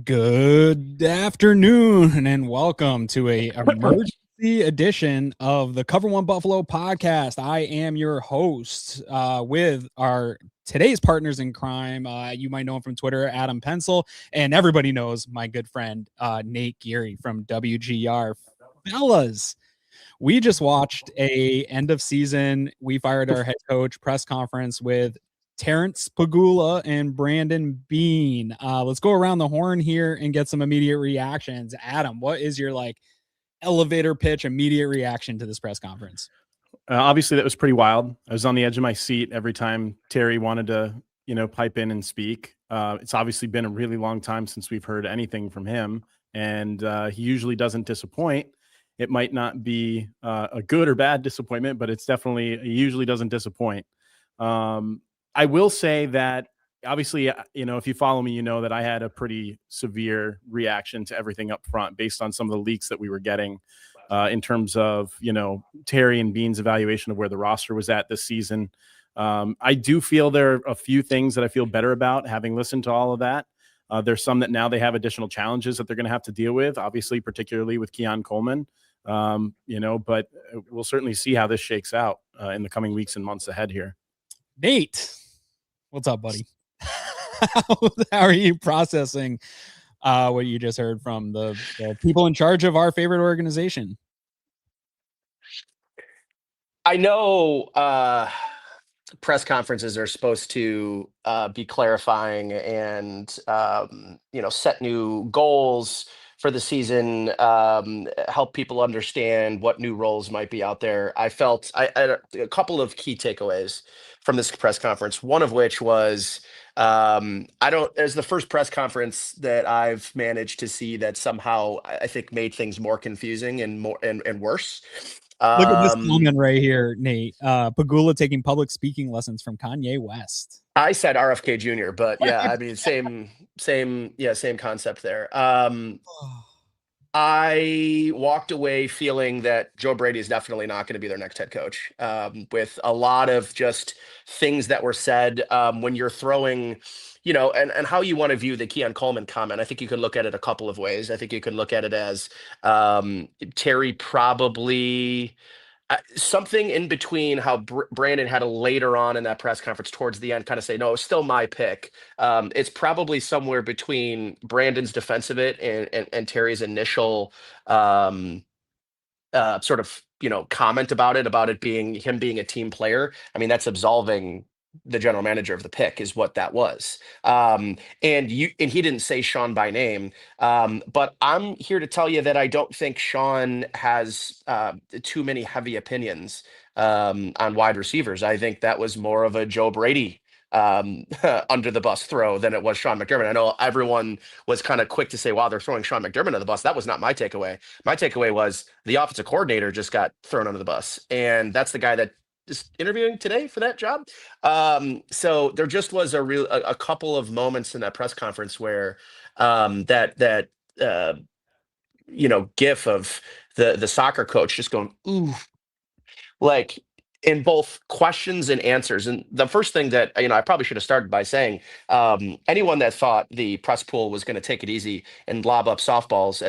Good afternoon and welcome to a emergency edition of the Cover One Buffalo podcast. I am your host with our today's partners in crime. You might know him from Twitter, Adam Pencil, and everybody knows my good friend Nate Geary from WGR. Fellas, we just watched a end of season. We fired our head coach press conference with Terrence Pegula and Brandon Beane. Let's go around the horn here and get some immediate reactions. Adam, what is your elevator pitch immediate reaction to this press conference? Obviously, that was pretty wild. I was on the edge of my seat every time Terry wanted to, pipe in and speak. It's obviously been a really long time since we've heard anything from him, and he usually doesn't disappoint. It might not be a good or bad disappointment, but it's definitely, he usually doesn't disappoint. I will say that obviously, if you follow me, you know that I had a pretty severe reaction to everything up front based on some of the leaks that we were getting in terms of, Terry and Beane's evaluation of where the roster was at this season. I do feel there are a few things that I feel better about having listened to all of that. There's some that now they have additional challenges that they're going to have to deal with, obviously, particularly with Keon Coleman. But we'll certainly see how this shakes out in the coming weeks and months ahead here. Nate, what's up, buddy? How are you processing what you just heard from the people in charge of our favorite organization? I know press conferences are supposed to be clarifying and set new goals for the season, help people understand what new roles might be out there. I felt I had a couple of key takeaways from this press conference. One of which was as the first press conference that I've managed to see that somehow I think made things more confusing and more and worse. Look at this moment right here, Nate. Pegula taking public speaking lessons from Kanye West. I said RFK Jr., but yeah, I mean, same concept there. I walked away feeling that Joe Brady is definitely not going to be their next head coach, with a lot of just things that were said when you're throwing, and how you want to view the Keon Coleman comment. I think you could look at it a couple of ways. I think you could look at it as Terry probably something in between how Brandon had a later on in that press conference towards the end kind of say, no, it's still my pick. It's probably somewhere between Brandon's defense of it and Terry's initial sort of, comment about it being him being a team player. I mean, that's absolving the general manager of the pick is what that was. And he didn't say Sean by name. But I'm here to tell you that I don't think Sean has too many heavy opinions on wide receivers. I think that was more of a Joe Brady under the bus throw than it was Sean McDermott. I know everyone was kind of quick to say, wow, they're throwing Sean McDermott under the bus. That was not my takeaway. My takeaway was the offensive coordinator just got thrown under the bus. And that's the guy that is interviewing today for that job. So there just was a couple of moments in that press conference where that gif of the soccer coach just going, ooh, like in both questions and answers. And the first thing that, I probably should have started by saying, anyone that thought the press pool was going to take it easy and lob up softballs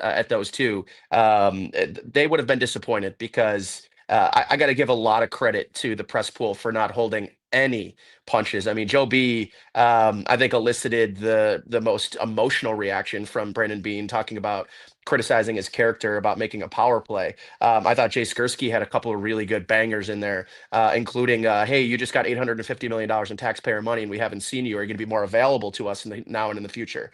at those two, they would have been disappointed because I got to give a lot of credit to the press pool for not holding any punches. I mean, Joe B, I think elicited the most emotional reaction from Brandon Beane talking about criticizing his character about making a power play. I thought Jay Skursky had a couple of really good bangers in there, including, hey, you just got $850 million in taxpayer money and we haven't seen you. Are you going to be more available to us now and in the future?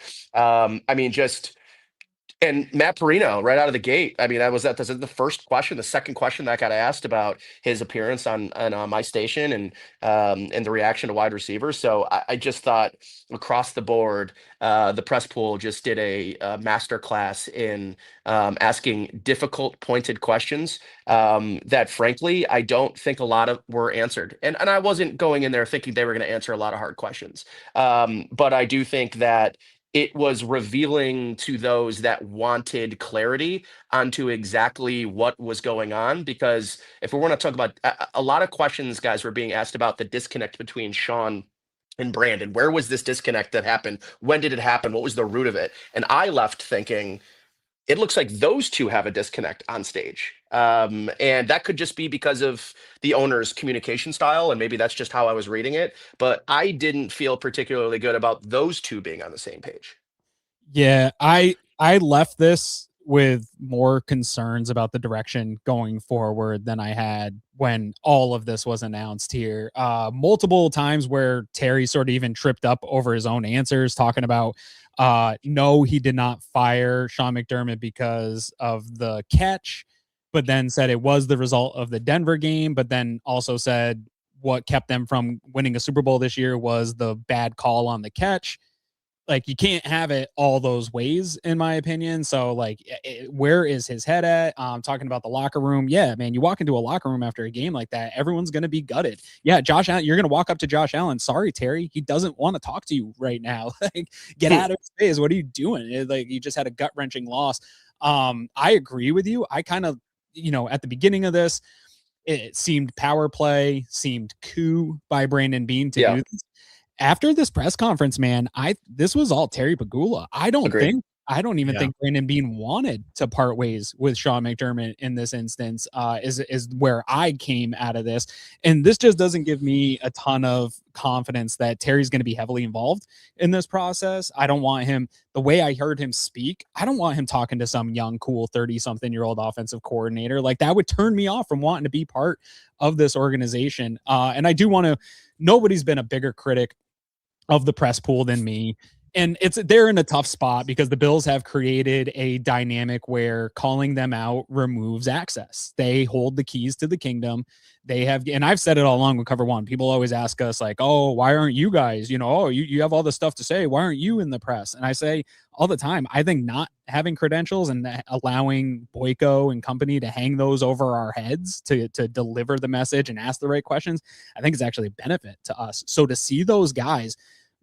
And Matt Perino, right out of the gate. I mean, that's the first question. The second question that got asked about his appearance on my station and the reaction to wide receivers. So I just thought across the board, the press pool just did a master class in asking difficult, pointed questions that, frankly, I don't think a lot of were answered. And I wasn't going in there thinking they were going to answer a lot of hard questions. But I do think that it was revealing to those that wanted clarity onto exactly what was going on. Because if we want to talk about a lot of questions, guys, were being asked about the disconnect between Sean and Brandon? Where was this disconnect that happened? When did it happen? What was the root of it? And I left thinking, it looks like those two have a disconnect on stage. And that could just be because of the owner's communication style. And maybe that's just how I was reading it. But I didn't feel particularly good about those two being on the same page. Yeah, I left this with more concerns about the direction going forward than I had when all of this was announced here. Multiple times where Terry sort of even tripped up over his own answers, talking about no, he did not fire Sean McDermott because of the catch, but then said it was the result of the Denver game, but then also said what kept them from winning a Super Bowl this year was the bad call on the catch. Like, you can't have it all those ways, in my opinion. So, like, where is his head at? Talking about the locker room. Yeah, man, you walk into a locker room after a game like that, everyone's going to be gutted. Yeah, Josh Allen, you're going to walk up to Josh Allen. Sorry, Terry, he doesn't want to talk to you right now. Like, get out of his face. What are you doing? Like, you just had a gut wrenching loss. I agree with you. I kind of, at the beginning of this, it seemed power play, seemed coup by Brandon Beane to do this. After this press conference, man, this was all Terry Pegula. I don't even think Brandon Beane wanted to part ways with Sean McDermott in this instance, is where I came out of this. And this just doesn't give me a ton of confidence that Terry's going to be heavily involved in this process. I don't want him, the way I heard him speak, I don't want him talking to some young, cool 30-something-year-old offensive coordinator. Like, that would turn me off from wanting to be part of this organization. And I do want to, nobody's been a bigger critic of the press pool than me. And they're in a tough spot because the Bills have created a dynamic where calling them out removes access. They hold the keys to the kingdom. They have, and I've said it all along with Cover One. People always ask us like, oh, why aren't you guys, you have all this stuff to say. Why aren't you in the press? And I say all the time, I think not having credentials and allowing Boyko and company to hang those over our heads to deliver the message and ask the right questions, I think is actually a benefit to us. So to see those guys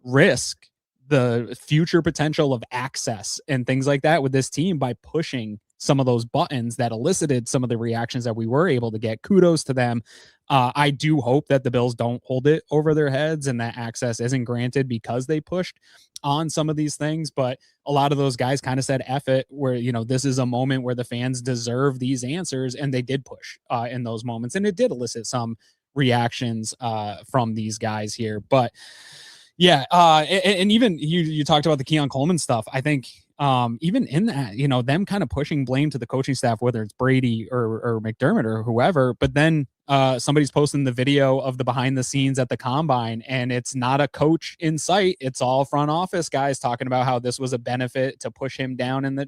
risk the future potential of access and things like that with this team by pushing some of those buttons that elicited some of the reactions that we were able to get, kudos to them. I do hope that the Bills don't hold it over their heads and that access isn't granted because they pushed on some of these things. But a lot of those guys kind of said F it, where, this is a moment where the fans deserve these answers. And they did push in those moments. And it did elicit some reactions from these guys here. But yeah, and even you talked about the Keon Coleman stuff. I think even in that, them kind of pushing blame to the coaching staff, whether it's Brady or McDermott or whoever, but then somebody's posting the video of the behind the scenes at the combine, and it's not a coach in sight. It's all front office guys talking about how this was a benefit to push him down. And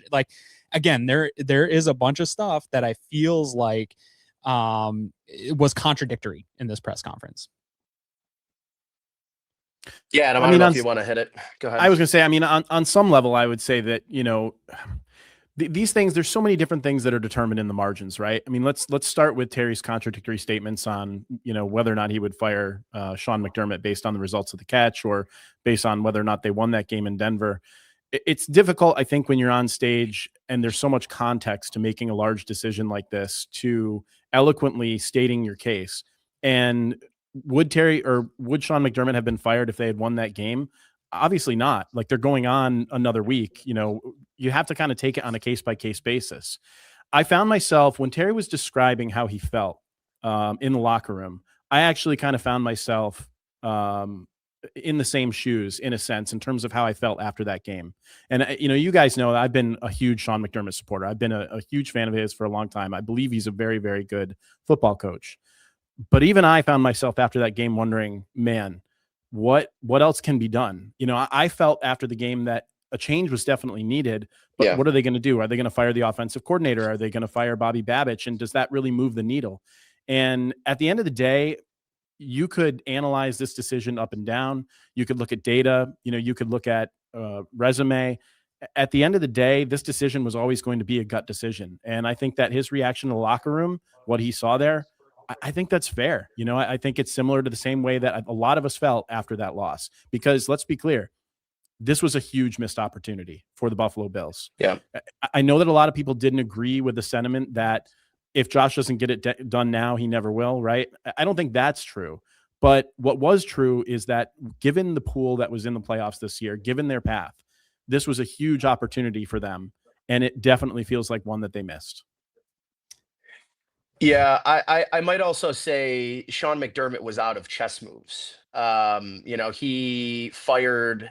again, there is a bunch of stuff that I feels like it was contradictory in this press conference. Yeah, Adam, I don't know if you want to hit it. Go ahead. I was going to say, on some level, I would say that, these things, there's so many different things that are determined in the margins, right? I mean, let's start with Terry's contradictory statements on, whether or not he would fire Sean McDermott based on the results of the catch or based on whether or not they won that game in Denver. It's difficult, I think, when you're on stage and there's so much context to making a large decision like this, to eloquently stating your case. And would Sean McDermott have been fired if they had won that game? Obviously not. Like, they're going on another week. You have to kind of take it on a case-by-case basis. I found myself, when Terry was describing how he felt in the locker room, I actually kind of found myself in the same shoes, in a sense, in terms of how I felt after that game. And, you guys know I've been a huge Sean McDermott supporter. I've been a huge fan of his for a long time. I believe he's a very, very good football coach. But even I found myself after that game wondering, man, what else can be done? I felt after the game that a change was definitely needed, but what are they going to do? Are they going to fire the offensive coordinator? Are they going to fire Bobby Babich? And does that really move the needle? And at the end of the day, you could analyze this decision up and down. You could look at data, you could look at resume. At the end of the day, this decision was always going to be a gut decision. And I think that his reaction in the locker room, what he saw there, I think that's fair. I think it's similar to the same way that a lot of us felt after that loss, because let's be clear, this was a huge missed opportunity for the Buffalo Bills. Yeah. I know that a lot of people didn't agree with the sentiment that if Josh doesn't get it done now, he never will. Right. I don't think that's true, But what was true is that given the pool that was in the playoffs this year, given their path, this was a huge opportunity for them. And it definitely feels like one that they missed. Yeah, I might also say Sean McDermott was out of chess moves. He fired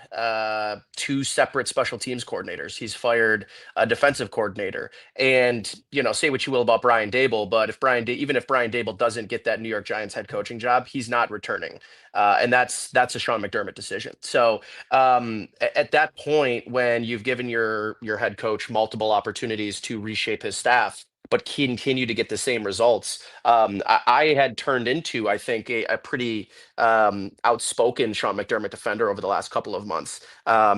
two separate special teams coordinators. He's fired a defensive coordinator. And, say what you will about Brian Dable, but even if Brian Dable doesn't get that New York Giants head coaching job, he's not returning. And that's a Sean McDermott decision. So at that point, when you've given your head coach multiple opportunities to reshape his staff, but continue to get the same results. I had turned into, I think, a pretty outspoken Sean McDermott defender over the last couple of months.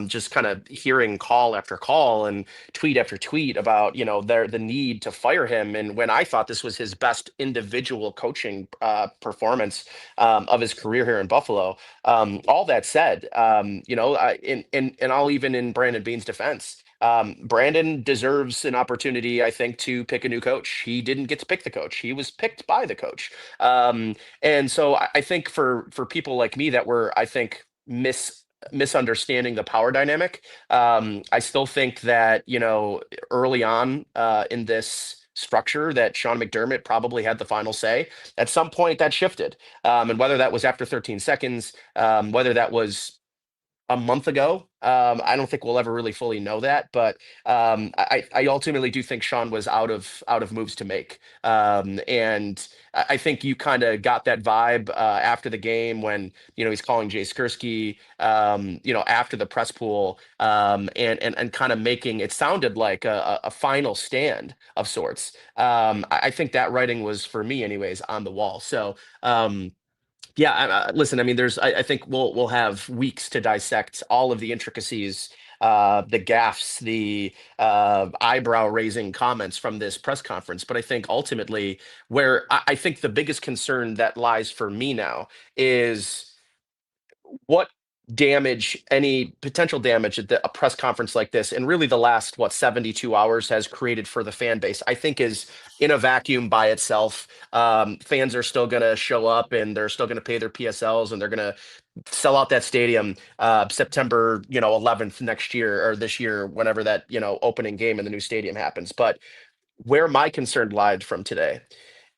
Just kind of hearing call after call and tweet after tweet about, the need to fire him. And when I thought this was his best individual coaching performance of his career here in Buffalo. All that said, and I'll even in Brandon Beane's defense. Brandon deserves an opportunity, I think, to pick a new coach. He didn't get to pick the coach. He was picked by the coach. And so I think for people like me that were, I think, misunderstanding the power dynamic, I still think that, early on in this structure that Sean McDermott probably had the final say. At some point that shifted. And whether that was after 13 seconds, whether that was a month ago. I don't think we'll ever really fully know that, but I ultimately do think Sean was out of moves to make. And I think you kind of got that vibe after the game when he's calling Jay Skursky, after the press pool, and kind of making it sounded like a final stand of sorts. I think that writing was, for me anyways, on the wall. So. Yeah, listen, I mean, I think we'll have weeks to dissect all of the intricacies, the gaffes, the eyebrow-raising comments from this press conference. But I think ultimately, where I think the biggest concern that lies for me now is what any potential damage at a press conference like this, and really the last 72 hours has created for the fan base, I think is in a vacuum by itself. Fans are still going to show up and they're still going to pay their PSLs and they're going to sell out that stadium September 11th next year or this year, whenever that opening game in the new stadium happens. But where my concern lied from today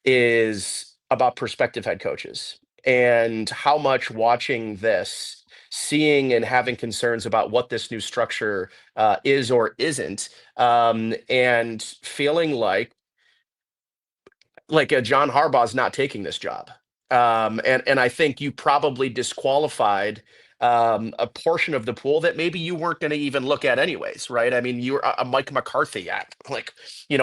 is about prospective head coaches and how much watching this, seeing and having concerns about what this new structure is or isn't, and feeling like a John Harbaugh's not taking this job. And I think you probably disqualified a portion of the pool that maybe you weren't going to even look at anyways, right? I mean, you're a Mike McCarthy act,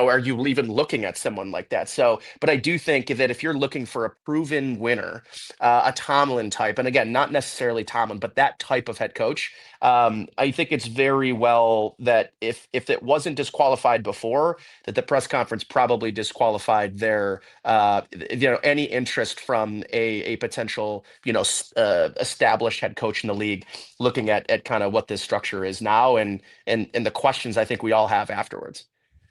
are you even looking at someone like that? So, but I do think that if you're looking for a proven winner, a Tomlin type, and again, not necessarily Tomlin, but that type of head coach, I think it's very well that if it wasn't disqualified before, that the press conference probably disqualified their, any interest from a potential, established head coach in the league, looking at kind of what this structure is now and the questions I think we all have afterwards.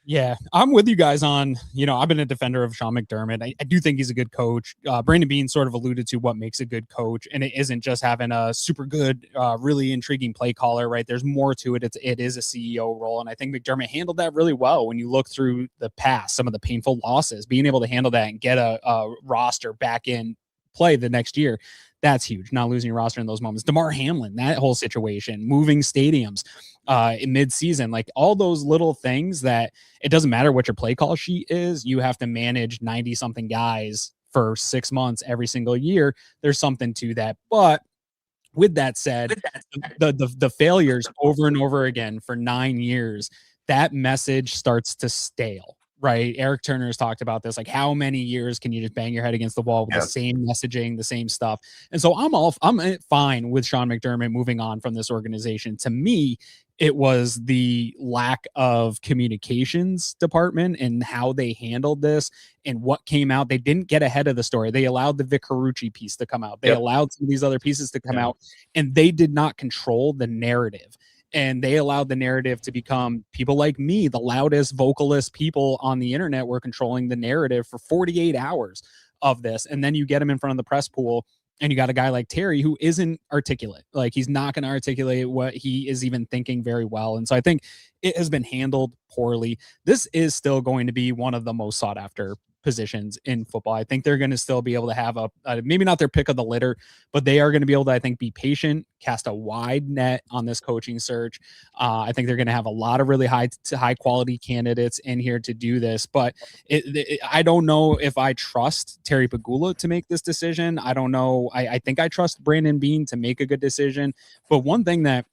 Yeah, I'm with you guys on, I've been a defender of Sean McDermott. I do think he's a good coach. Brandon Beane sort of alluded to what makes a good coach, and it isn't just having a super good, really intriguing play caller, right? There's more to it. It is a CEO role, and I think McDermott handled that really well. When you look through the past, some of the painful losses, being able to handle that and get a roster back in play the next year, that's huge. Not losing your roster in those moments. DeMar Hamlin, that whole situation, moving stadiums in mid-season, like all those little things that it doesn't matter what your play call sheet is. You have to manage 90-something guys for 6 months every single year. There's something to that. But with that said, the failures over and over again for 9 years, that message starts to stale. Right. Eric Turner has talked about this. Like, how many years can you just bang your head against the wall with the same messaging, the same stuff? And so I'm fine with Sean McDermott moving on from this organization. To me, it was the lack of communications department and how they handled this and what came out. They didn't get ahead of the story. They allowed the Vic Carucci piece to come out. They allowed some of these other pieces to come out, and they did not control the narrative. And they allowed the narrative to become people like me, the loudest vocalist people on the internet, were controlling the narrative for 48 hours of this. And then you get them in front of the press pool And you got a guy like Terry who isn't articulate. Like, he's not going to articulate what he is even thinking very well. And so I think it has been handled poorly. This is still going to be one of the most sought after positions in football. I think they're going to still be able to have a maybe not their pick of the litter, but they are going to be able to, I think, be patient, cast a wide net on this coaching search. I think they're going to have a lot of really high quality candidates in here to do this, but I don't know if I trust Terry Pegula to make this decision. I don't know. I think I trust Brandon Beane to make a good decision. But one thing that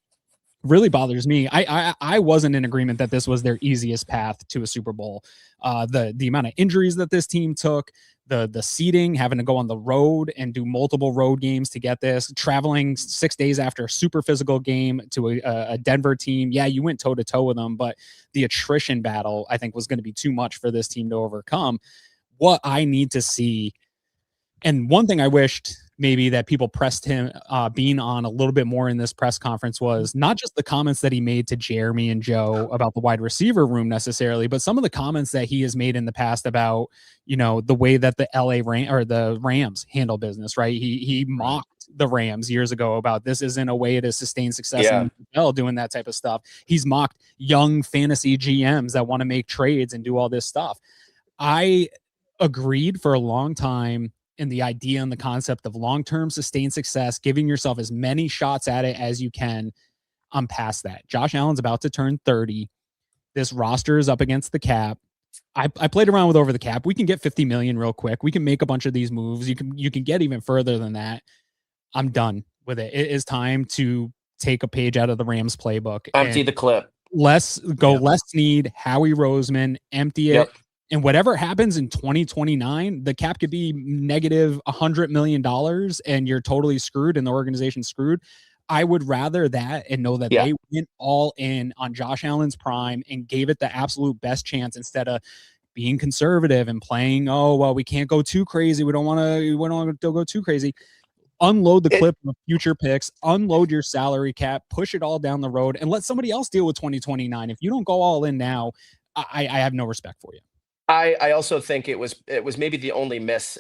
really bothers me, I wasn't in agreement that this was their easiest path to a Super Bowl. The amount of injuries that this team took, the seeding, having to go on the road and do multiple road games to get this, traveling 6 days after a super physical game to a Denver team. Yeah, you went toe to toe with them, but the attrition battle, I think, was going to be too much for this team to overcome. What I need to see, and one thing I wished maybe that people pressed him Beane on a little bit more in this press conference was not just the comments that he made to Jeremy and Joe about the wide receiver room necessarily, but some of the comments that he has made in the past about, you know, the way that the the Rams handle business, right? He mocked the Rams years ago about this isn't a way to sustain success in the NFL, doing that type of stuff. He's mocked young fantasy GMs that want to make trades and do all this stuff. I agreed for a long time in the idea and the concept of long-term sustained success, giving yourself as many shots at it as you can. I'm past that. Josh Allen's about to turn 30. This roster is up against the cap. I played around with over the cap. We can get 50 million real quick. We can make a bunch of these moves. You can get even further than that. I'm done with it. It is time to take a page out of the Rams playbook. Empty the clip. Less need Howie Roseman, empty it. And whatever happens in 2029, the cap could be negative $100 million and you're totally screwed and the organization's screwed. I would rather that and know that they went all in on Josh Allen's prime and gave it the absolute best chance instead of being conservative and playing, oh, well, we can't go too crazy. We don't want to go too crazy. Unload the clip of future picks, unload your salary cap, push it all down the road, and let somebody else deal with 2029. If you don't go all in now, I have no respect for you. I also think it was maybe the only miss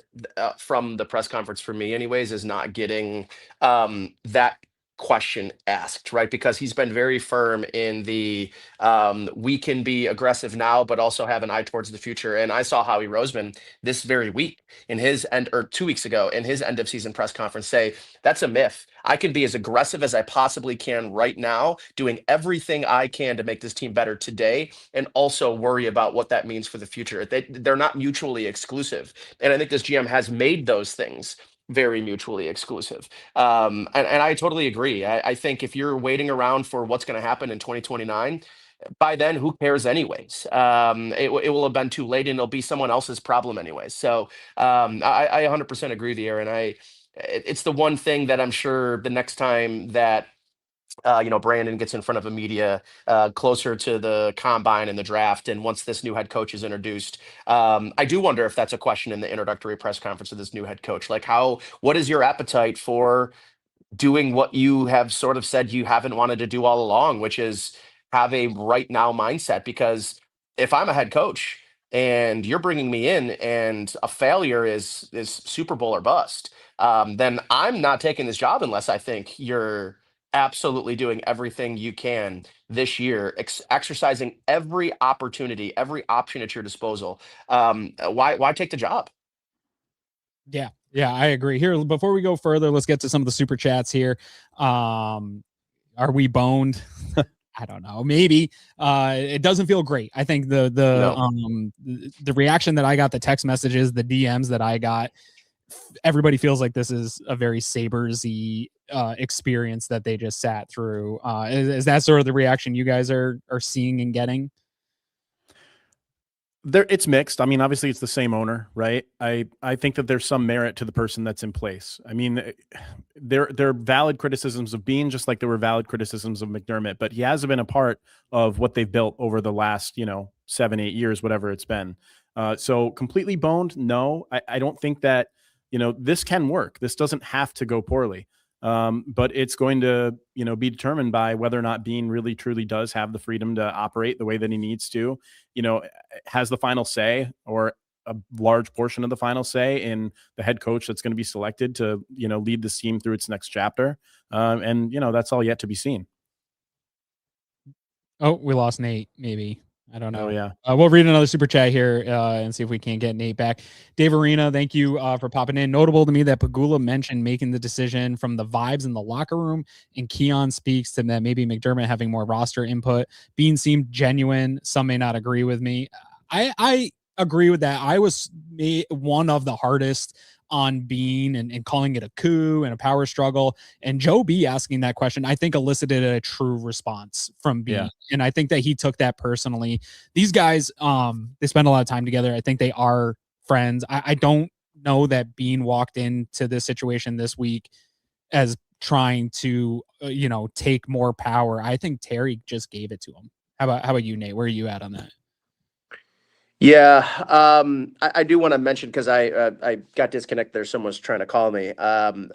from the press conference for me anyways, is not getting that question asked, right? Because he's been very firm in the we can be aggressive now, but also have an eye towards the future. And I saw Howie Roseman this very week in his 2 weeks ago in his end of season press conference say, that's a myth. I can be as aggressive as I possibly can right now, doing everything I can to make this team better today, and also worry about what that means for the future. They're not mutually exclusive. And I think this GM has made those things very mutually exclusive. And I totally agree. I think if you're waiting around for what's going to happen in 2029, by then, who cares anyways? It will have been too late and it'll be someone else's problem anyways. So I 100% agree with you, Aaron. It's the one thing that I'm sure the next time that Brandon gets in front of a media closer to the combine and the draft, and once this new head coach is introduced, I do wonder if that's a question in the introductory press conference of this new head coach. Like, what is your appetite for doing what you have sort of said you haven't wanted to do all along, which is have a right now mindset? Because if I'm a head coach and you're bringing me in and a failure is Super Bowl or bust, then I'm not taking this job unless I think you're absolutely doing everything you can this year, exercising every opportunity, every option at your disposal. Why take the job? Yeah, I agree. Here, before we go further, let's get to some of the super chats here. Are we boned? I don't know. Maybe it doesn't feel great. I think the reaction that I got, the text messages, the DMs that I got, everybody feels like this is a very Sabres-y experience that they just sat through. Is that sort of the reaction you guys are seeing and getting? It's mixed. I mean, obviously it's the same owner, right? I think that there's some merit to the person that's in place. I mean, there are valid criticisms of Beane, just like there were valid criticisms of McDermott, but he has been a part of what they've built over the last, 7-8 years, whatever it's been. So completely boned. No, I don't think that, this can work. This doesn't have to go poorly. But it's going to, be determined by whether or not Beane really truly does have the freedom to operate the way that he needs to, has the final say, or a large portion of the final say in the head coach that's going to be selected to, lead this team through its next chapter. And that's all yet to be seen. Oh, we lost Nate, maybe. I don't know. Oh, yeah. We'll read another super chat here and see if we can get Nate back. Dave Arena, thank you for popping in. Notable to me that Pegula mentioned making the decision from the vibes in the locker room, and Keon speaks to that maybe McDermott having more roster input. Beane seemed genuine. Some may not agree with me. I agree with that. I was one of the hardest on Beane and calling it a coup and a power struggle. And Joe B asking that question, I think elicited a true response from Beane. Yeah. And I think that he took that personally. These guys, they spend a lot of time together. I think they are friends. I don't know that Beane walked into this situation this week as trying to, take more power. I think Terry just gave it to him. How about you, Nate? Where are you at on that? Yeah, I do want to mention, because I got disconnected there. Someone was trying to call me. Some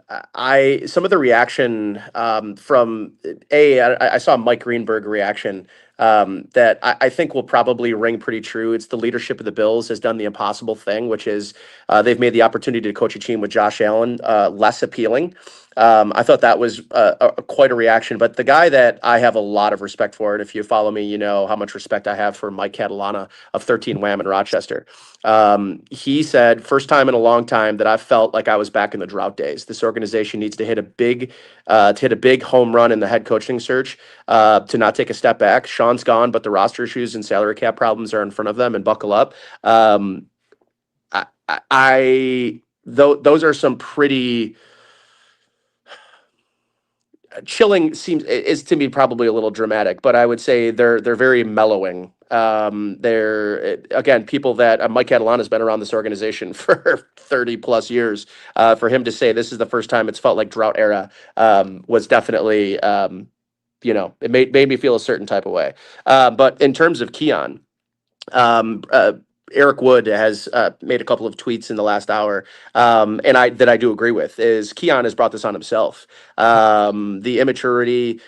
of the reaction from I saw Mike Greenberg reaction that I think will probably ring pretty true. It's the leadership of the Bills has done the impossible thing, which is they've made the opportunity to coach a team with Josh Allen less appealing. I thought that was quite a reaction. But the guy that I have a lot of respect for, and if you follow me, you know how much respect I have for Mike Catalana of 13 Wham in Rochester. He said, first time in a long time that I felt like I was back in the drought days. This organization needs to hit a big home run in the head coaching search to not take a step back. Sean's gone, but the roster issues and salary cap problems are in front of them, and buckle up. Those are some pretty chilling, is to me probably a little dramatic, but I would say they're very mellowing. They're, again, people that Mike Catalana has been around this organization for 30 plus years. For him to say this is the first time it's felt like drought era was definitely, it made me feel a certain type of way. But in terms of Keon, Eric Wood has made a couple of tweets in the last hour, and I do agree with, is Keon has brought this on himself. The immaturity,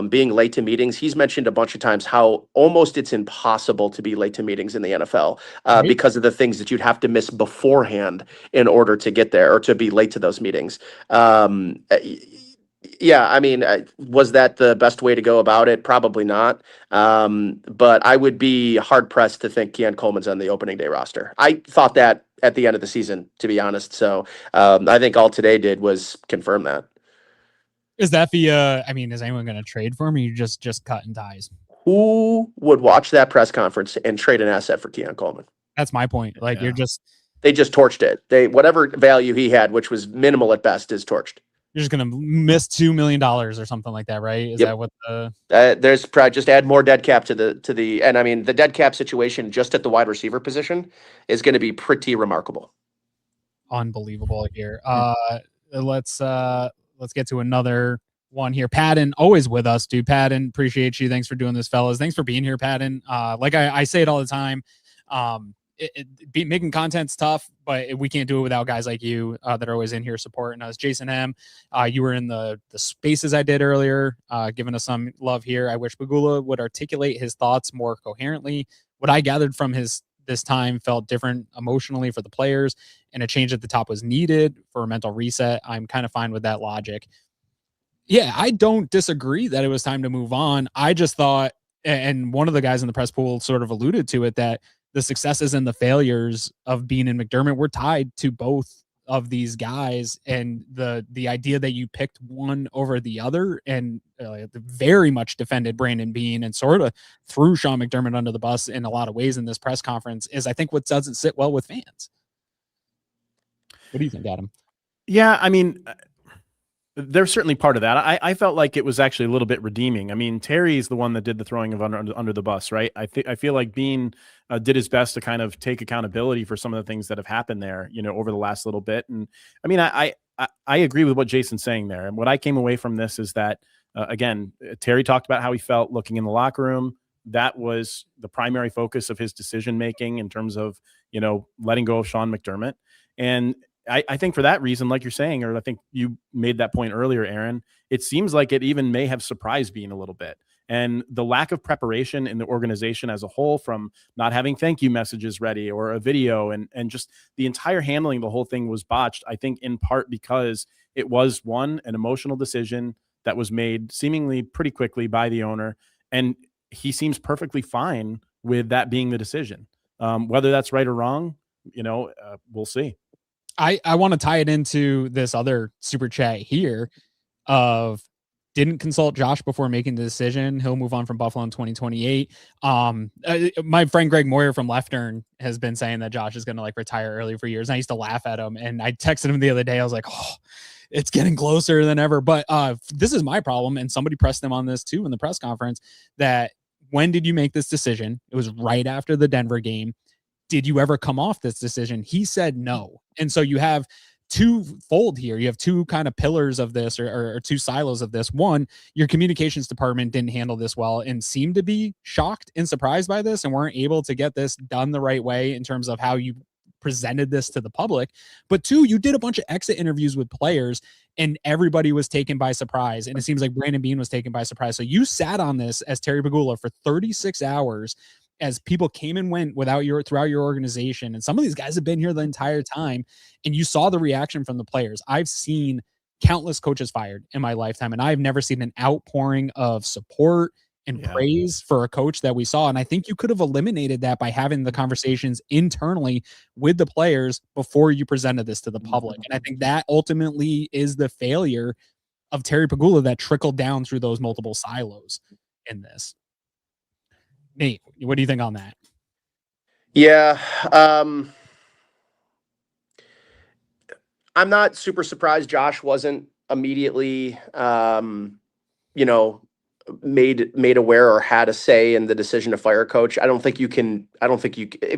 being late to meetings. He's mentioned a bunch of times how almost it's impossible to be late to meetings in the NFL Right. because of the things that you'd have to miss beforehand in order to get there or to be late to those meetings. Yeah, I mean, was that the best way to go about it? Probably not. But I would be hard pressed to think Keon Coleman's on the opening day roster. I thought that at the end of the season, to be honest. So I think all today did was confirm that. Is that is anyone going to trade for him, or you just cutting ties? Who would watch that press conference and trade an asset for Keon Coleman? That's my point. Like, they just torched it. Whatever value he had, which was minimal at best, is torched. You're just going to miss $2 million or something like that, right? Is that what the... there's probably just add more dead cap to the, and I mean, the dead cap situation just at the wide receiver position is going to be pretty remarkable. Unbelievable here. Let's get to another one here. Patton, always with us, dude. Patton, appreciate you. Thanks for doing this, fellas. Thanks for being here, Patton. Like I say it all the time. Making content's tough, but we can't do it without guys like you that are always in here supporting us. Jason M, you were in the spaces I did earlier, giving us some love here. I wish Pegula would articulate his thoughts more coherently. What I gathered from this time felt different emotionally for the players, and a change at the top was needed for a mental reset. I'm kind of fine with that logic. Yeah, I don't disagree that it was time to move on. I just thought, and one of the guys in the press pool sort of alluded to it, that the successes and the failures of Beane and McDermott were tied to both of these guys, and the idea that you picked one over the other and very much defended Brandon Beane and sort of threw Sean McDermott under the bus in a lot of ways in this press conference is, I think, what doesn't sit well with fans. What do you think, Adam? Yeah, I mean, there's certainly part of that. I felt like it was actually a little bit redeeming. I mean, Terry's the one that did the throwing of under the bus, right? I feel like Beane did his best to kind of take accountability for some of the things that have happened there, over the last little bit. And I mean, I agree with what Jason's saying there. And what I came away from this is that, again, Terry talked about how he felt looking in the locker room. That was the primary focus of his decision-making in terms of, letting go of Sean McDermott. And I think for that reason, like you're saying, or I think you made that point earlier, Aaron, it seems like it even may have surprised Beane a little bit. And the lack of preparation in the organization as a whole, from not having thank you messages ready or a video, and just the entire handling of the whole thing was botched, I think in part because it was an emotional decision that was made seemingly pretty quickly by the owner. And he seems perfectly fine with that being the decision. Whether that's right or wrong, we'll see. I want to tie it into this other super chat here of didn't consult Josh before making the decision. He'll move on from Buffalo in 2028. My friend Greg Moyer from Left Turn has been saying that Josh is going to retire early for years. And I used to laugh at him, and I texted him the other day. I was like, oh, it's getting closer than ever. But this is my problem. And somebody pressed him on this too in the press conference, that when did you make this decision? It was right after the Denver game. Did you ever come off this decision? He said no. And so you have twofold here. You have two kind of pillars of this, or two silos of this. One, your communications department didn't handle this well and seemed to be shocked and surprised by this and weren't able to get this done the right way in terms of how you presented this to the public. But two, you did a bunch of exit interviews with players and everybody was taken by surprise. And it seems like Brandon Beane was taken by surprise. So you sat on this as Terry Pegula for 36 hours as people came and went throughout your organization. And some of these guys have been here the entire time, and you saw the reaction from the players. I've seen countless coaches fired in my lifetime, and I've never seen an outpouring of support and praise for a coach that we saw. And I think you could have eliminated that by having the conversations internally with the players before you presented this to the public. And I think that ultimately is the failure of Terry Pegula that trickled down through those multiple silos in this. Nate, what do you think on that? Yeah. I'm not super surprised Josh wasn't immediately, made aware or had a say in the decision to fire a coach. If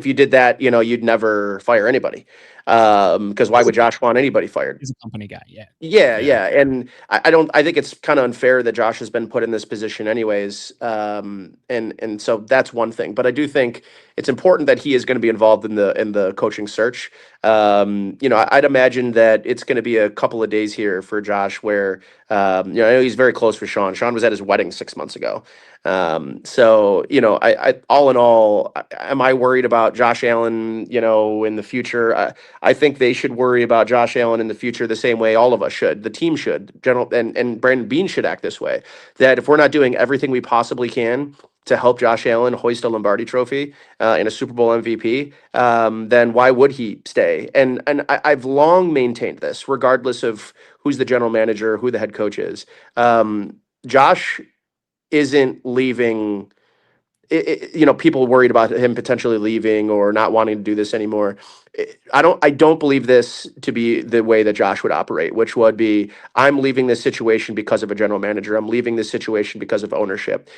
you did that, you'd never fire anybody. Because why would Josh want anybody fired? He's a company guy. Yeah. And I think it's kind of unfair that Josh has been put in this position anyways. And so that's one thing, but I do think it's important that he is going to be involved in the coaching search. I'd imagine that it's going to be a couple of days here for Josh where, I know he's very close with Sean. Sean was at his wedding 6 months ago. I all in all, am I worried about Josh Allen, in the future? I think they should worry about Josh Allen in the future the same way all of us should. The team should, and Brandon Beane should act this way. That if we're not doing everything we possibly can to help Josh Allen hoist a Lombardi trophy and a Super Bowl MVP, then why would he stay? And I've long maintained this, regardless of who's the general manager, who the head coach is. Josh isn't leaving. People worried about him potentially leaving or not wanting to do this anymore. I don't believe this to be the way that Josh would operate, which would be, I'm leaving this situation because of a general manager. I'm leaving this situation because of ownership.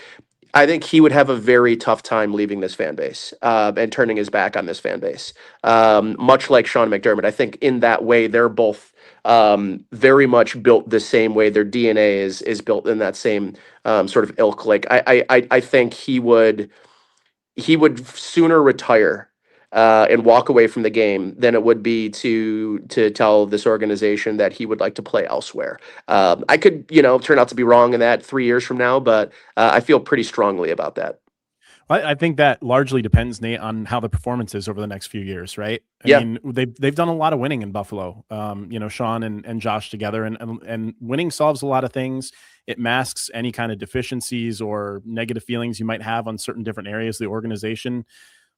I think he would have a very tough time leaving this fan base and turning his back on this fan base. Much like Sean McDermott, I think in that way, they're both very much built the same way. Their DNA is built in that same sort of ilk. Like I think he would sooner retire and walk away from the game than it would be to tell this organization that he would like to play elsewhere. I could, turn out to be wrong in that 3 years from now, but I feel pretty strongly about that. I think that largely depends, Nate, on how the performance is over the next few years, right? I mean, they've done a lot of winning in Buffalo. Sean and Josh together, and winning solves a lot of things. It masks any kind of deficiencies or negative feelings you might have on certain different areas of the organization.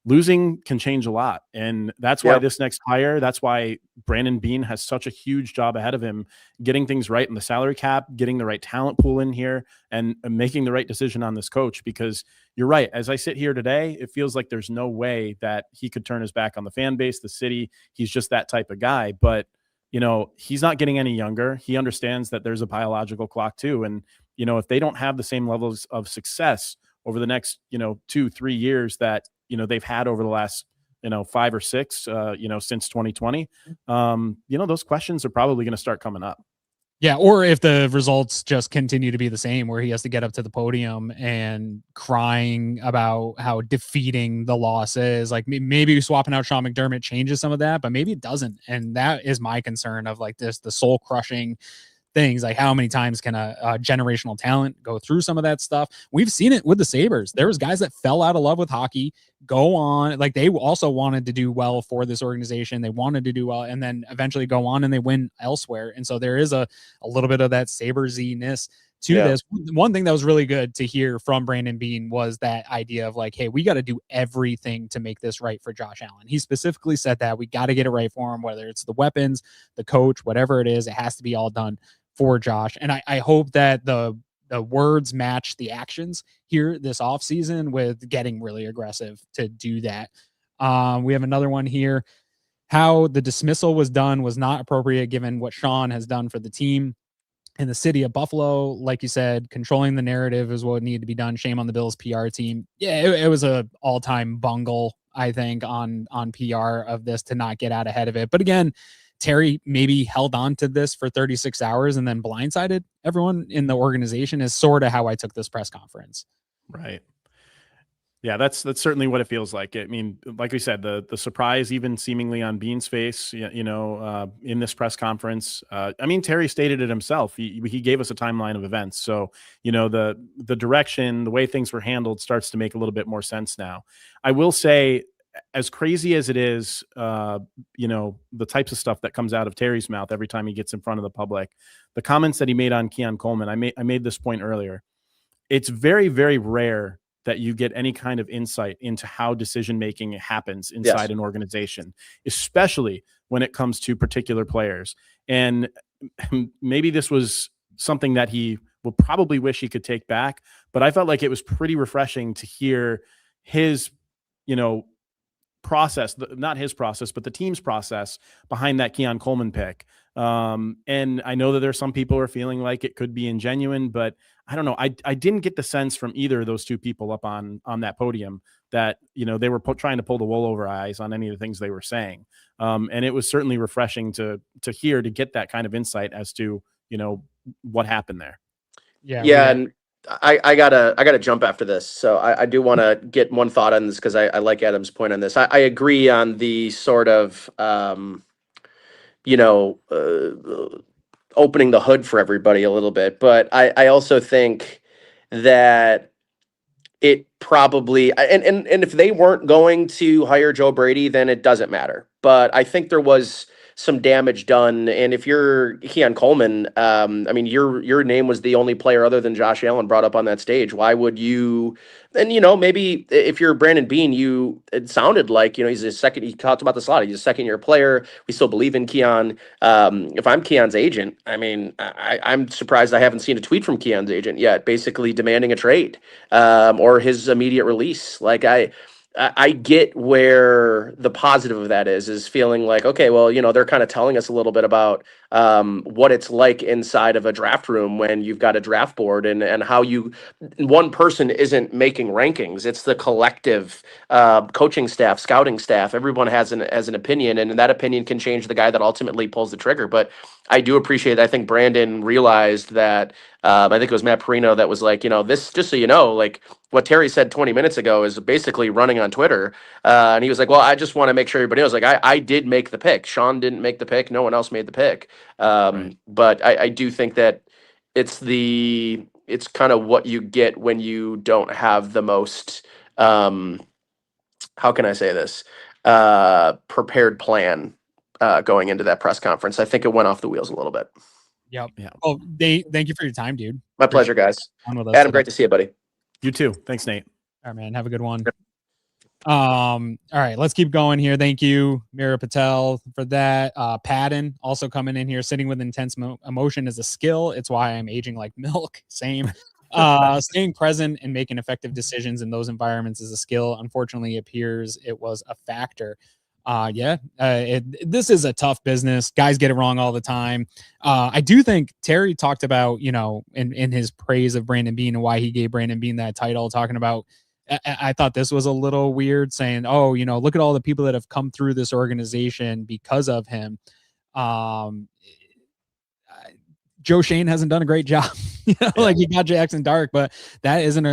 Losing can change a lot. And that's why this next hire, that's why Brandon Beane has such a huge job ahead of him, getting things right in the salary cap, getting the right talent pool in here, and making the right decision on this coach. Because you're right. As I sit here today, it feels like there's no way that he could turn his back on the fan base, the city. He's just that type of guy. But, he's not getting any younger. He understands that there's a biological clock too. And, if they don't have the same levels of success over the next, 2-3 years that, they've had over the last, 5 or 6, since 2020, those questions are probably going to start coming up. Yeah. Or if the results just continue to be the same, where he has to get up to the podium and crying about how defeating the loss is. Like maybe swapping out Sean McDermott changes some of that, but maybe it doesn't. And that is my concern of the soul crushing things. Like, how many times can a generational talent go through some of that stuff? We've seen it with the Sabres. There was guys that fell out of love with hockey, go on, like they also wanted to do well for this organization. They wanted to do well, and then eventually go on and they win elsewhere. And so there is a little bit of that Sabres-y-ness to this. One thing that was really good to hear from Brandon Beane was that idea of like, hey, we got to do everything to make this right for Josh Allen. He specifically said that we got to get it right for him, whether it's the weapons, the coach, whatever it is, it has to be all done for Josh. And I hope that the words match the actions here this offseason with getting really aggressive to do that. We have another one here. How the dismissal was done was not appropriate given what Sean has done for the team. In the city of Buffalo, like you said, controlling the narrative is what needed to be done. Shame on the Bills PR team. Yeah, it was a all-time bungle, I think, on PR of this to not get out ahead of it. But again, Terry maybe held on to this for 36 hours and then blindsided everyone in the organization is sort of how I took this press conference. Right. Yeah, that's certainly what it feels like. I mean, like we said, the surprise even seemingly on Beane's face, in this press conference. I mean, Terry stated it himself. He gave us a timeline of events. So, the direction, the way things were handled starts to make a little bit more sense now. I will say, as crazy as it is, the types of stuff that comes out of Terry's mouth every time he gets in front of the public, the comments that he made on Keon Coleman, I made this point earlier. It's very, very rare that you get any kind of insight into how decision-making happens inside an organization, especially when it comes to particular players. And maybe this was something that he will probably wish he could take back, but I felt like it was pretty refreshing to hear his, process, not his process, but the team's process behind that Keon Coleman pick. And I know that there's some people who are feeling like it could be ingenuine, but I don't know. I didn't get the sense from either of those two people up on that podium that, they were trying to pull the wool over our eyes on any of the things they were saying. And it was certainly refreshing to hear, to get that kind of insight as to, what happened there. Yeah. And I gotta jump after this. So I do want to get one thought on this because I like Adam's point on this. I agree on the sort of, opening the hood for everybody a little bit. But I also think that it probably, and if they weren't going to hire Joe Brady, then it doesn't matter. But I think there was some damage done. And if you're Keon Coleman, I mean, your name was the only player other than Josh Allen brought up on that stage. Why would you? And, maybe if you're Brandon Beane, it sounded like, he talked about the slot. He's a second-year player. We still believe in Keon. If I'm Keon's agent, I mean, I'm surprised I haven't seen a tweet from Keon's agent yet, basically demanding a trade or his immediate release. Like, I get where the positive of that is feeling like, okay, well, they're kind of telling us a little bit about what it's like inside of a draft room when you've got a draft board and how one person isn't making rankings. It's the collective coaching staff, scouting staff. Everyone has an opinion, and that opinion can change the guy that ultimately pulls the trigger. But I do appreciate, I think Brandon realized that, I think it was Matt Perino that was like, this, just so you know, like what Terry said 20 minutes ago is basically running on Twitter. And he was like, well, I just want to make sure everybody knows, like, I did make the pick. Sean didn't make the pick. No one else made the pick. Right. But I do think that it's kind of what you get when you don't have the most, how can I say this, prepared plan going into that press conference. I think it went off the wheels a little bit. Yep. Yeah. Oh, thank you for your time, dude. My pleasure, guys. Adam, great to see you, buddy. You too. Thanks, Nate. All right, man. Have a good one. All right, let's keep going here. Thank you, Mira Patel, for that. Patton also coming in here, sitting with intense emotion is a skill. It's why I'm aging like milk. Same. Staying present and making effective decisions in those environments is a skill. Unfortunately, it appears it was a factor. This is a tough business. Guys get it wrong all the time. I do think Terry talked about, in his praise of Brandon Beane and why he gave Brandon Beane that title, talking about, I thought this was a little weird, saying, oh, look at all the people that have come through this organization because of him. Joe Shane hasn't done a great job. Like he got Jackson Dark, but that isn't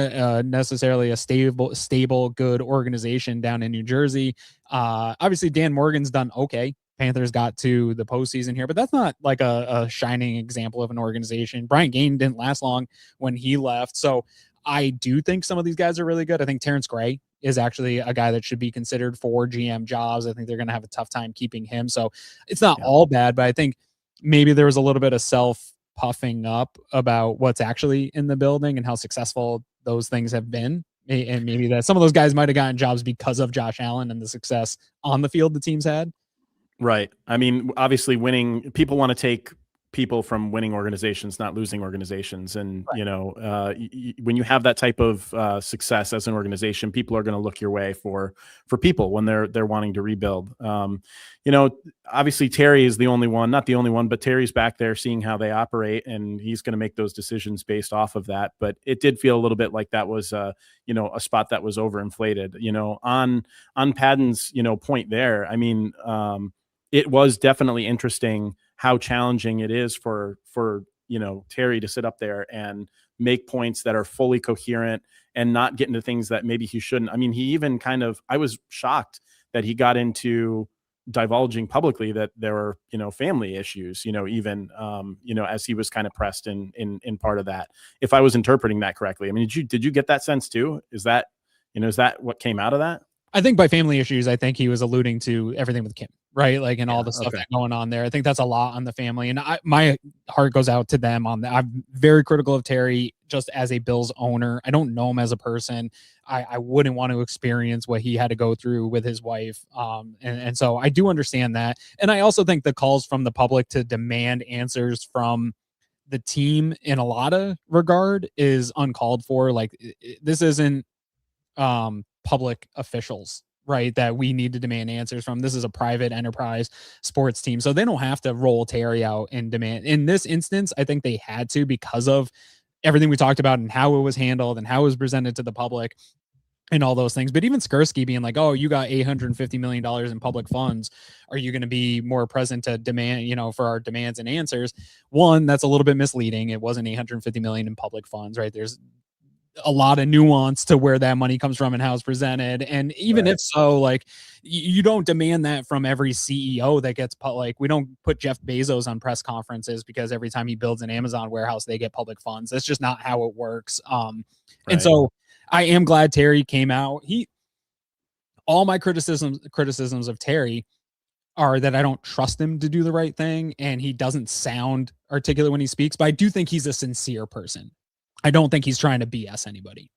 necessarily a stable, good organization down in New Jersey. Obviously Dan Morgan's done okay Panthers got to the postseason here, but that's not like a shining example of an organization. Brian Gaine didn't last long when he left. So I do think some of these guys are really good. I think Terrence Gray is actually a guy that should be considered for GM jobs. I think they're going to have a tough time keeping him. So it's not all bad, but I think maybe there was a little bit of self puffing up about what's actually in the building and how successful those things have been. And maybe that some of those guys might have gotten jobs because of Josh Allen and the success on the field the teams had. Right. I mean, obviously winning, people want to take people from winning organizations, not losing organizations. And, Right. you know, when you have that type of success as an organization, people are going to look your way for people when they're wanting to rebuild. You know, obviously Terry is the only one, not the only one, but Terry's back there seeing how they operate, and he's going to make those decisions based off of that. But it did feel a little bit like that was, you know, a spot that was overinflated, you know, on Padden's, you know, point there. I mean, it was definitely interesting how challenging it is for, you know, Terry to sit up there and make points that are fully coherent and not get into things that maybe he shouldn't. I mean, he even I was shocked that he got into divulging publicly that there were, you know, family issues, you know, even, you know, as he was kind of pressed in part of that, if I was interpreting that correctly. I mean, did you get that sense too? Is that what came out of that? I think by family issues, I think he was alluding to everything with Kim, right? Like, and all the stuff that's going on there. I think that's a lot on the family, and my heart goes out to them on that. I'm very critical of Terry just as a Bills owner. I don't know him as a person. I wouldn't want to experience what he had to go through with his wife. And so I do understand that. And I also think the calls from the public to demand answers from the team in a lot of regard is uncalled for. Like, this isn't public officials, right, that we need to demand answers from. This is a private enterprise sports team, so they don't have to roll Terry out and demand. In this instance, I think they had to because of everything we talked about and how it was handled and how it was presented to the public and all those things. But even Skursky being like, oh, you got $850 million in public funds, are you going to be more present to demand, you know, for our demands and answers? One, that's a little bit misleading. It wasn't $850 million in public funds, right? There's a lot of nuance to where that money comes from and how it's presented. And even if so, like, you don't demand that from every CEO that gets like, we don't put Jeff Bezos on press conferences because every time he builds an Amazon warehouse, they get public funds. That's just not how it works. And so I am glad Terry came out. All my criticisms of Terry are that I don't trust him to do the right thing, and he doesn't sound articulate when he speaks, but I do think he's a sincere person. I don't think he's trying to BS anybody.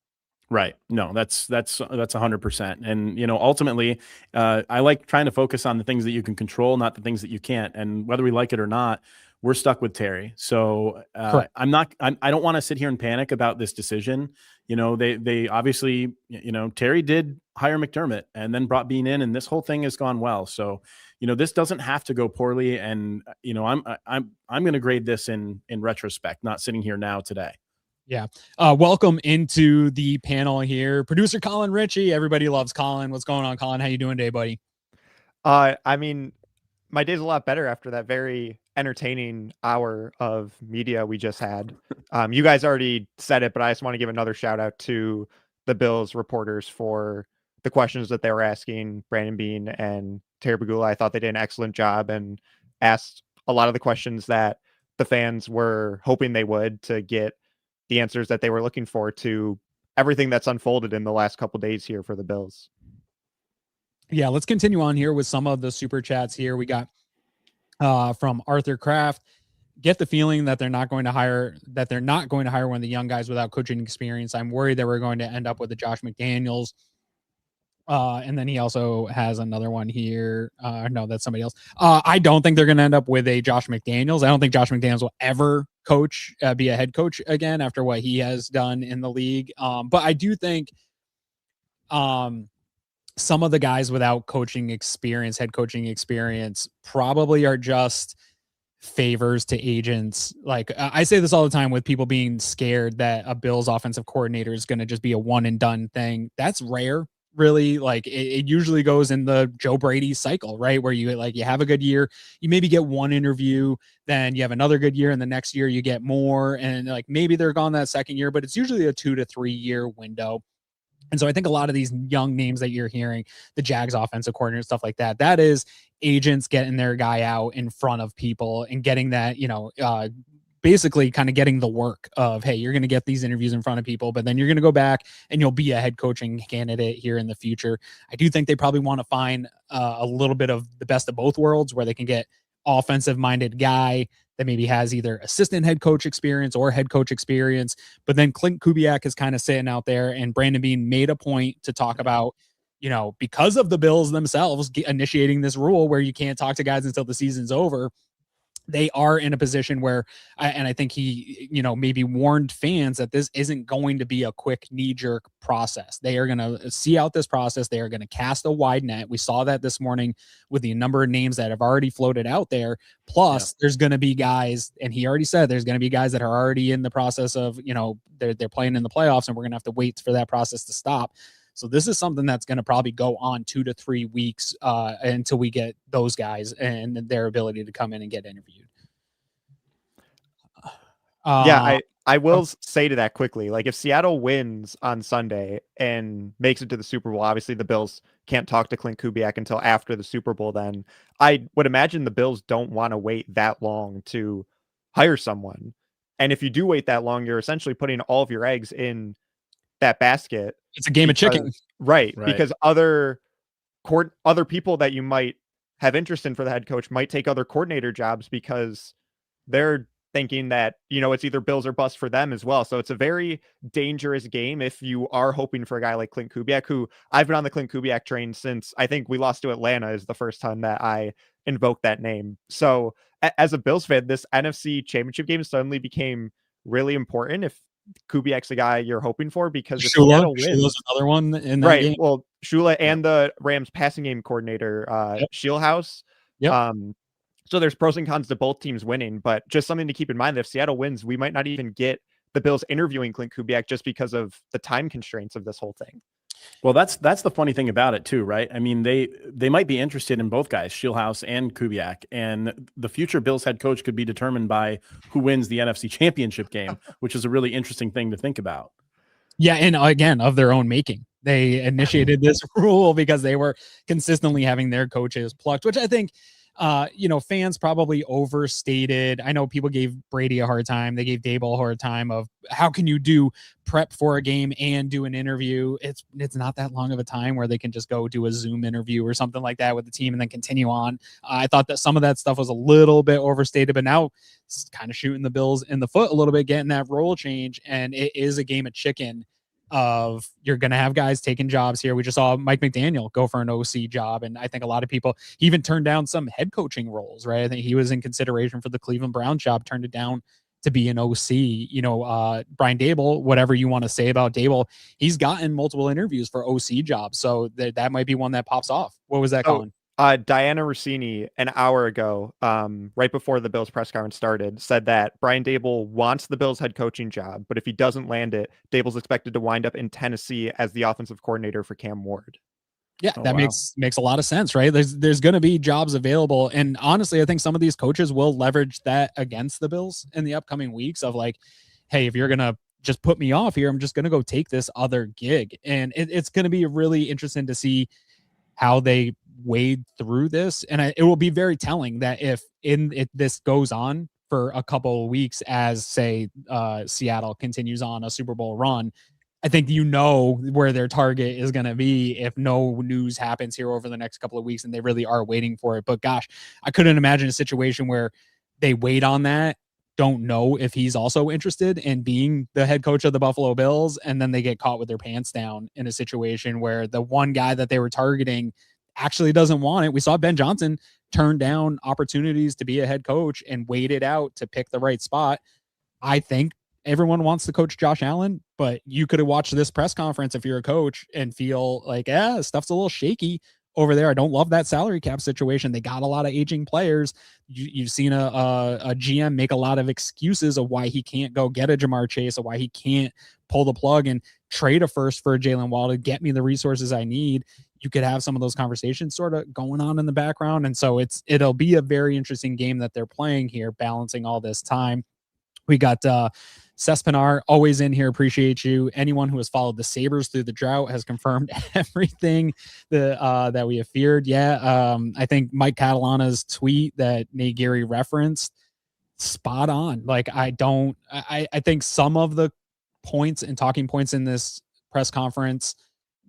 Right. No, that's 100%. And, you know, ultimately, I like trying to focus on the things that you can control, not the things that you can't. And whether we like it or not, we're stuck with Terry. So I don't want to sit here and panic about this decision. You know, they obviously, you know, Terry did hire McDermott and then brought Beane in, and this whole thing has gone well. So, you know, this doesn't have to go poorly. And, you know, I'm going to grade this in retrospect, not sitting here now today. Yeah. Welcome into the panel here. Producer Colin Ritchie. Everybody loves Colin. What's going on, Colin? How you doing today, buddy? I mean, my day's a lot better after that very entertaining hour of media we just had. You guys already said it, but I just want to give another shout out to the Bills reporters for the questions that they were asking Brandon Beane and Terry Pegula. I thought they did an excellent job and asked a lot of the questions that the fans were hoping they would, to get the answers that they were looking for to everything that's unfolded in the last couple of days here for the Bills. Yeah, let's continue on here with some of the super chats here. We got from Arthur Kraft. Get the feeling that they're not going to hire one of the young guys without coaching experience. I'm worried that we're going to end up with a Josh McDaniels. And then he also has another one here. No, that's somebody else. I don't think they're going to end up with a Josh McDaniels. I don't think Josh McDaniels will ever be a head coach again after what he has done in the league. But I do think some of the guys without head coaching experience, probably are just favors to agents. Like, I say this all the time with people being scared that a Bills offensive coordinator is going to just be a one and done thing. That's rare. Really, like, it usually goes in the Joe Brady cycle, right? Where you have a good year, you maybe get one interview, then you have another good year, and the next year you get more, and like maybe they're gone that second year, but it's usually a 2 to 3 year window. And so I think a lot of these young names that you're hearing, the Jags offensive coordinator, stuff like that, that is agents getting their guy out in front of people and getting that, basically kind of getting the work of, hey, you're going to get these interviews in front of people, but then you're going to go back and you'll be a head coaching candidate here in the future. I do think they probably want to find a little bit of the best of both worlds, where they can get offensive minded guy that maybe has either assistant head coach experience or head coach experience. But then Clint Kubiak is kind of sitting out there, and Brandon Beane made a point to talk about, because of the Bills themselves initiating this rule where you can't talk to guys until the season's over, they are in a position where, I think he, maybe warned fans that this isn't going to be a quick knee-jerk process. They are going to see out this process. They are going to cast a wide net. We saw that this morning with the number of names that have already floated out there. Plus, there's going to be guys, and he already said there's going to be guys that are already in the process of, they're playing in the playoffs, and we're going to have to wait for that process to stop. So this is something that's going to probably go on 2 to 3 weeks until we get those guys and their ability to come in and get interviewed. I will say to that quickly, like if Seattle wins on Sunday and makes it to the Super Bowl, obviously the Bills can't talk to Clint Kubiak until after the Super Bowl. Then I would imagine the Bills don't want to wait that long to hire someone. And if you do wait that long, you're essentially putting all of your eggs in that basket. It's a game of chicken. Right. Because other people that you might have interest in for the head coach might take other coordinator jobs because they're thinking that, it's either Bills or bust for them as well. So it's a very dangerous game if you are hoping for a guy like Clint Kubiak, who I've been on the Clint Kubiak train since I think we lost to Atlanta is the first time that I invoked that name. So as a Bills fan, this NFC Championship game suddenly became really important if Kubiak's the guy you're hoping for, because if Seattle wins, Shula's another one in that game. Well, Shula and the Rams passing game coordinator, Shieldhouse. Yep. So there's pros and cons to both teams winning, but just something to keep in mind that if Seattle wins, we might not even get the Bills interviewing Clint Kubiak just because of the time constraints of this whole thing. Well, that's the funny thing about it too, right? I mean, they might be interested in both guys, Shieldhouse and Kubiak, and the future Bills head coach could be determined by who wins the NFC Championship game, which is a really interesting thing to think about. Yeah, and again, of their own making. They initiated this rule because they were consistently having their coaches plucked, which I think fans probably overstated. I know people gave Brady a hard time. They gave Dable a hard time of how can you do prep for a game and do an interview? It's not that long of a time where they can just go do a Zoom interview or something like that with the team and then continue on. I thought that some of that stuff was a little bit overstated, but now it's kind of shooting the Bills in the foot a little bit, getting that role change. And it is a game of chicken of you're going to have guys taking jobs here. We just saw Mike McDaniel go for an OC job. And I think a lot of people, he even turned down some head coaching roles, right? I think he was in consideration for the Cleveland Browns job, turned it down to be an OC. Brian Dable, whatever you want to say about Dable, he's gotten multiple interviews for OC jobs. So that might be one that pops off. What was that, Colin? Diana Rossini an hour ago, right before the Bills press conference started, said that Brian Dable wants the Bills head coaching job, but if he doesn't land it, Dable's expected to wind up in Tennessee as the offensive coordinator for Cam Ward. Yeah, makes a lot of sense, right? There's going to be jobs available, and honestly, I think some of these coaches will leverage that against the Bills in the upcoming weeks of like, hey, if you're gonna just put me off here, I'm just gonna go take this other gig, and it's going to be really interesting to see how they wade through this. And it will be very telling that if this goes on for a couple of weeks, as say Seattle continues on a Super Bowl run, I think where their target is going to be if no news happens here over the next couple of weeks and they really are waiting for it. But gosh, I couldn't imagine a situation where they wait on that, don't know if he's also interested in being the head coach of the Buffalo Bills, and then they get caught with their pants down in a situation where the one guy that they were targeting actually doesn't want it. We saw Ben Johnson turn down opportunities to be a head coach and wait it out to pick the right spot. I think everyone wants to coach Josh Allen, but you could have watched this press conference if you're a coach and feel like, stuff's a little shaky over there. I don't love that salary cap situation. They got a lot of aging players. You've seen a GM make a lot of excuses of why he can't go get a Jamar Chase, or why he can't pull the plug and trade a first for Jalen Waddle to get me the resources I need. You could have some of those conversations sort of going on in the background. And so it'll be a very interesting game that they're playing here, balancing all this time. We got Sespinar, always in here. Appreciate you. Anyone who has followed the Sabres through the drought has confirmed everything that we have feared. Yeah. I think Mike Catalana's tweet that Nate Geary referenced, spot on. Like, I think some of the points and talking points in this press conference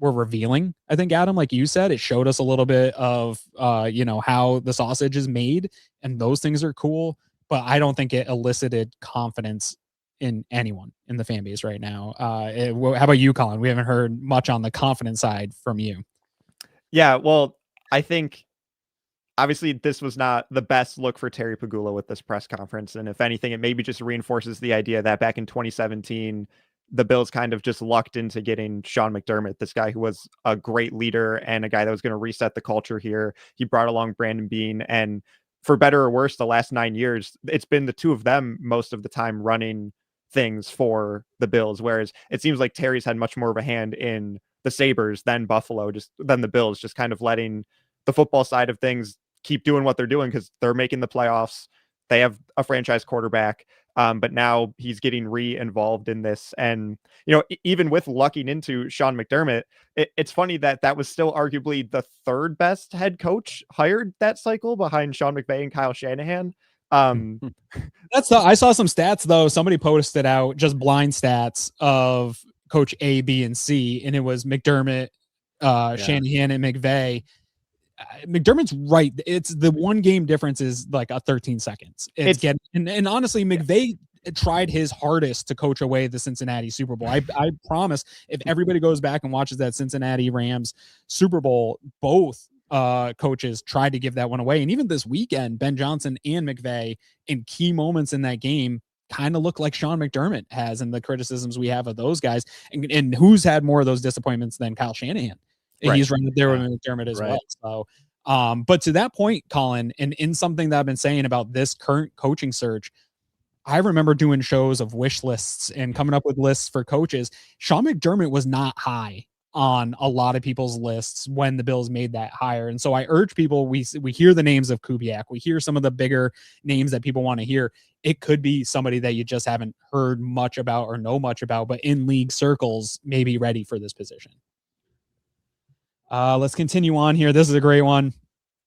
were revealing. I think, Adam, like you said, it showed us a little bit of, how the sausage is made, and those things are cool, but I don't think it elicited confidence in anyone in the fan base right now. How about you, Colin? We haven't heard much on the confidence side from you. Yeah, well, I think obviously this was not the best look for Terry Pegula with this press conference. And if anything, it maybe just reinforces the idea that back in 2017, the Bills kind of just lucked into getting Sean McDermott, this guy who was a great leader and a guy that was going to reset the culture here. He brought along Brandon Beane, and for better or worse, the last 9 years, it's been the two of them most of the time running things for the Bills. Whereas it seems like Terry's had much more of a hand in the Sabres than Buffalo, just than the Bills, just kind of letting the football side of things keep doing what they're doing because they're making the playoffs. They have a franchise quarterback, but now he's getting re-involved in this. And, even with lucking into Sean McDermott, it's funny that was still arguably the third best head coach hired that cycle behind Sean McVay and Kyle Shanahan. I saw some stats though. Somebody posted out just blind stats of coach A, B, and C, and it was McDermott, Shanahan, and McVay. McDermott's right. It's the one game difference is like a 13 seconds. And honestly, McVay tried his hardest to coach away the Cincinnati Super Bowl. I promise if everybody goes back and watches that Cincinnati Rams Super Bowl, both coaches tried to give that one away. And even this weekend, Ben Johnson and McVay in key moments in that game kind of look like Sean McDermott has, and the criticisms we have of those guys, and who's had more of those disappointments than Kyle Shanahan. Right. He's right there with McDermott as well. So, but to that point, Colin, and in something that I've been saying about this current coaching search, I remember doing shows of wish lists and coming up with lists for coaches. Sean McDermott was not high on a lot of people's lists when the Bills made that hire. And so I urge people, we hear the names of Kubiak, we hear some of the bigger names that people want to hear. It could be somebody that you just haven't heard much about or know much about, but in league circles may be ready for this position. Let's continue on here. This is a great one.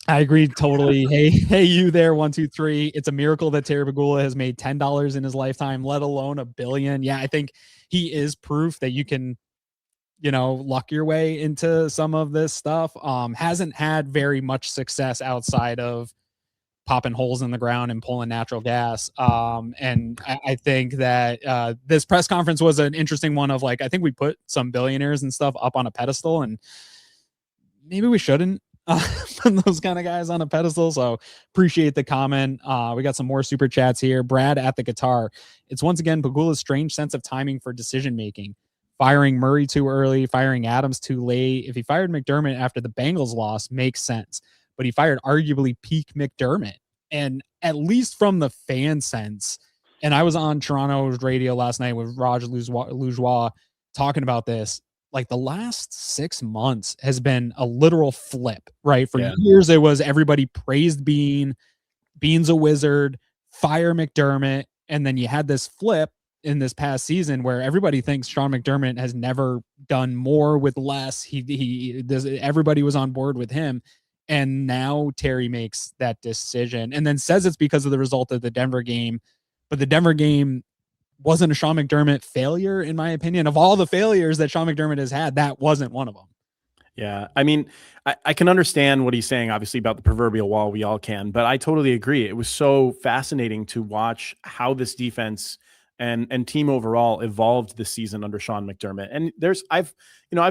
I agree totally. Hey, you there, 1, 2, 3. It's a miracle that Terry Pegula has made $10 in his lifetime, let alone $1 billion. Yeah, I think he is proof that you can, luck your way into some of this stuff. Hasn't had very much success outside of popping holes in the ground and pulling natural gas. And I think that this press conference was an interesting one of I think we put some billionaires and stuff up on a pedestal, and maybe we shouldn't put those kind of guys on a pedestal. So appreciate the comment. We got some more super chats here. Brad at the guitar. It's once again Pegula's strange sense of timing for decision making. Firing Murray too early, firing Adams too late. If he fired McDermott after the Bengals loss, makes sense. But he fired arguably peak McDermott. And at least from the fan sense, and I was on Toronto's radio last night with Raj Lujois talking about this. Like the last 6 months has been a literal flip, right? For years, it was everybody praised Beane. Beane's a wizard, fire McDermott. And then you had this flip in this past season where everybody thinks Sean McDermott has never done more with less. Everybody was on board with him. And now Terry makes that decision and then says it's because of the result of the Denver game. But the Denver game wasn't a Sean McDermott failure, in my opinion. Of all the failures that Sean McDermott has had, that wasn't one of them. Yeah. I mean, I can understand what he's saying, obviously, about the proverbial wall. We all can, but I totally agree. It was so fascinating to watch how this defense and team overall evolved this season under Sean McDermott. And I've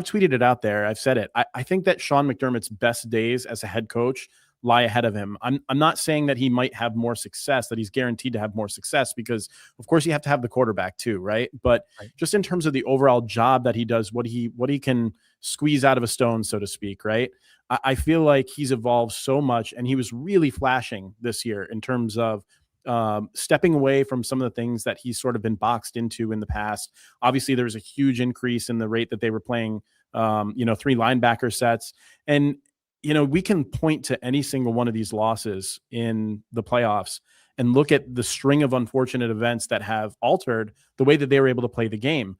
tweeted it out there. I've said it. I think that Sean McDermott's best days as a head coach lie ahead of him. I'm not saying that he might have more success, that he's guaranteed to have more success, because of course you have to have the quarterback too, right? But just in terms of the overall job that he does, what he can squeeze out of a stone, so to speak, right? I feel like he's evolved so much, and he was really flashing this year in terms of stepping away from some of the things that he's sort of been boxed into in the past. Obviously, there was a huge increase in the rate that they were playing, 3 linebacker sets. And, we can point to any single one of these losses in the playoffs and look at the string of unfortunate events that have altered the way that they were able to play the game.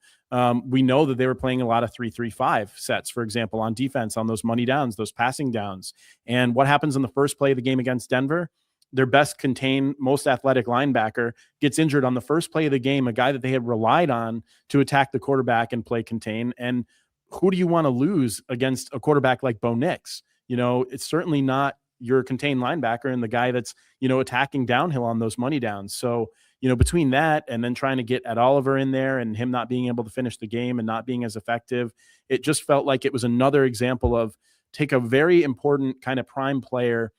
We know that they were playing a lot of 3-3-5 sets, for example, on defense, on those money downs, those passing downs. And what happens in the first play of the game against Denver? Their best contained, most athletic linebacker gets injured on the first play of the game, a guy that they had relied on to attack the quarterback and play contain. And who do you want to lose against a quarterback like Bo Nix? It's certainly not your contained linebacker and the guy that's, attacking downhill on those money downs. So, between that and then trying to get Ed Oliver in there and him not being able to finish the game and not being as effective, it just felt like it was another example of take a very important kind of prime player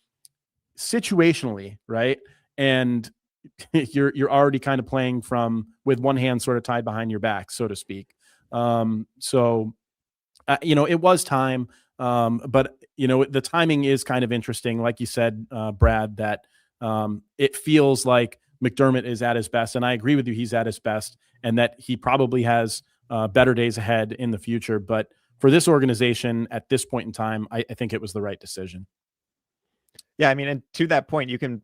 situationally, right? And you're already kind of playing with one hand sort of tied behind your back, so to speak. It was time, but the timing is kind of interesting. Like you said, Brad, that it feels like McDermott is at his best, and I agree with you, he's at his best, and that he probably has better days ahead in the future. But for this organization at this point in time, I think it was the right decision. Yeah, I mean, and to that point, you can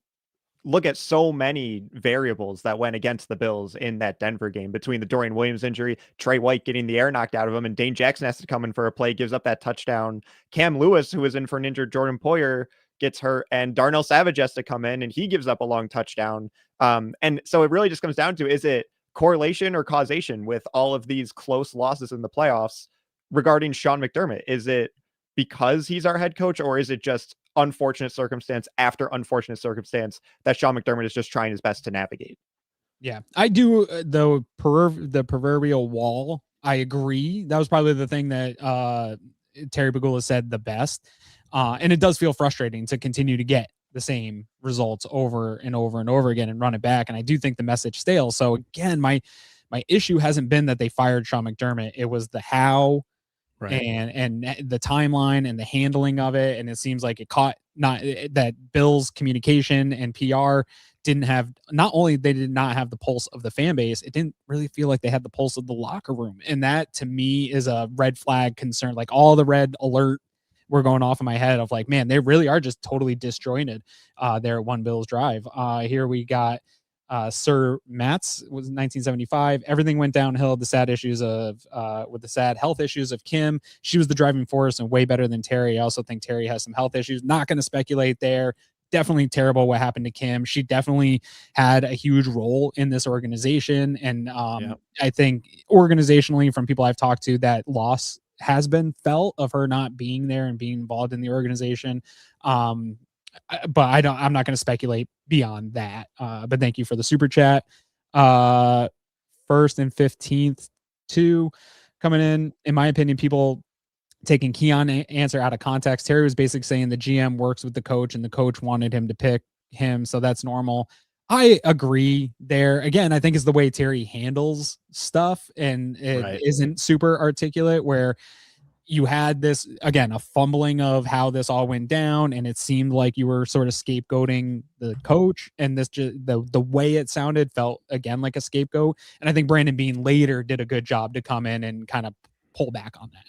look at so many variables that went against the Bills in that Denver game, between the Dorian Williams injury, Trey White getting the air knocked out of him, and Dane Jackson has to come in for a play, gives up that touchdown. Cam Lewis, who was in for an injured Jordan Poyer, gets hurt, and Darnell Savage has to come in, and he gives up a long touchdown. And so it really just comes down to, is it correlation or causation with all of these close losses in the playoffs regarding Sean McDermott? Is it because he's our head coach, or is it just unfortunate circumstance after unfortunate circumstance that Sean McDermott is just trying his best to navigate? Yeah, I do. The proverbial wall, I agree. That was probably the thing that Terry Pegula said the best. And it does feel frustrating to continue to get the same results over and over and over again and run it back. And I do think the message stale. So again, my issue hasn't been that they fired Sean McDermott. It was the how, right, and the timeline and the handling of it. And it seems like it caught that Bill's communication and PR didn't have, not only they did not have the pulse of the fan base, it didn't really feel like they had the pulse of the locker room. And that to me is a red flag concern. Like all the red alert were going off in my head of like, man, they really are just totally disjointed there at One Bills Drive. Here we got Sir Matt's was 1975. Everything went downhill. The sad issues of with the sad health issues of Kim. She was the driving force and way better than Terry. I also think Terry has some health issues. Not going to speculate there. Definitely terrible what happened to Kim. She definitely had a huge role in this organization. And I think organizationally, from people I've talked to, that loss has been felt of her not being there and being involved in the organization. But I'm not going to speculate beyond that. But thank you for the super chat. First and 15th too coming in my opinion, people taking Keon answer out of context. Terry was basically saying the GM works with the coach and the coach wanted him to pick him. So that's normal. I agree there. Again, I think it's the way Terry handles stuff, and it isn't super articulate, where you had this, again, a fumbling of how this all went down, and it seemed like you were sort of scapegoating the coach, and this just the way it sounded felt again like a scapegoat. And I think Brandon Beane later did a good job to come in and kind of pull back on that.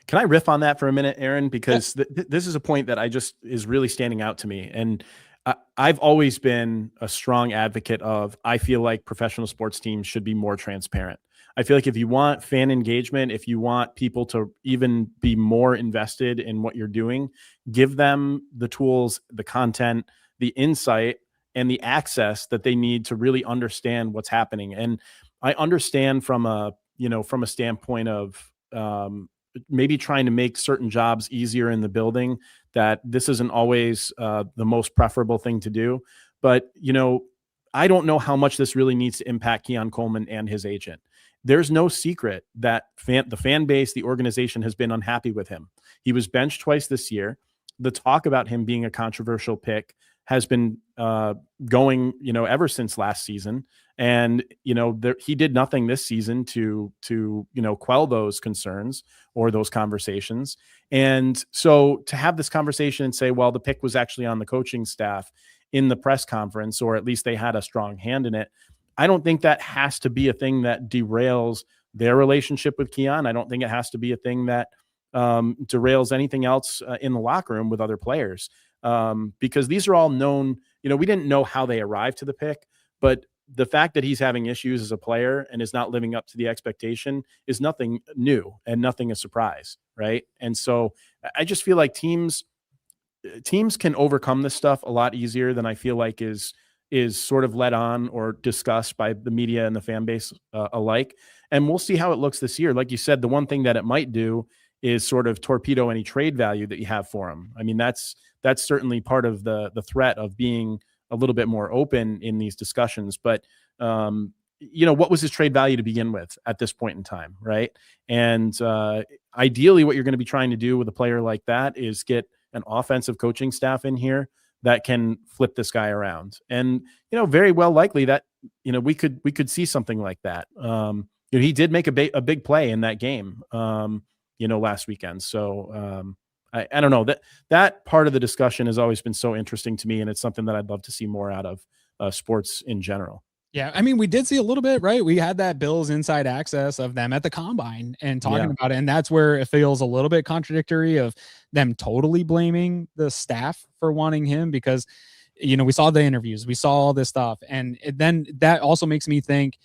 Can I riff on that for a minute, Aaron? Because this is a point that is really standing out to me. And I've always been a strong advocate of, I feel like professional sports teams should be more transparent. I feel like if you want fan engagement, if you want people to even be more invested in what you're doing, give them the tools, the content, the insight, and the access that they need to really understand what's happening. And I understand from a standpoint of maybe trying to make certain jobs easier in the building, that this isn't always the most preferable thing to do. But, I don't know how much this really needs to impact Keon Coleman and his agent. There's no secret that the fan base, the organization, has been unhappy with him. He was benched twice this year. The talk about him being a controversial pick has been going, ever since last season. And, he did nothing this season to quell those concerns or those conversations. And so to have this conversation and say, well, the pick was actually on the coaching staff in the press conference, or at least they had a strong hand in it, I don't think that has to be a thing that derails their relationship with Keon. I don't think it has to be a thing that derails anything else in the locker room with other players. because these are all known. We didn't know how they arrived to the pick, but the fact that he's having issues as a player and is not living up to the expectation is nothing new and nothing a surprise, right? And so I just feel like teams can overcome this stuff a lot easier than I feel like is sort of led on or discussed by the media and the fan base alike. And we'll see how it looks this year. Like you said, the one thing that it might do is sort of torpedo any trade value that you have for him. I mean, that's certainly part of the threat of being a little bit more open in these discussions. But, what was his trade value to begin with at this point in time, right? And ideally, what you're going to be trying to do with a player like that is get an offensive coaching staff in here that can flip this guy around. And, very well likely that, we could see something like that. He did make a big play in that game, last weekend. So I don't know, that part of the discussion has always been so interesting to me. And it's something that I'd love to see more out of sports in general. Yeah, I mean, we did see a little bit, right? We had that Bills inside access of them at the combine and talking about it. And that's where it feels a little bit contradictory of them totally blaming the staff for wanting him because, we saw the interviews, we saw all this stuff. And then that also makes me think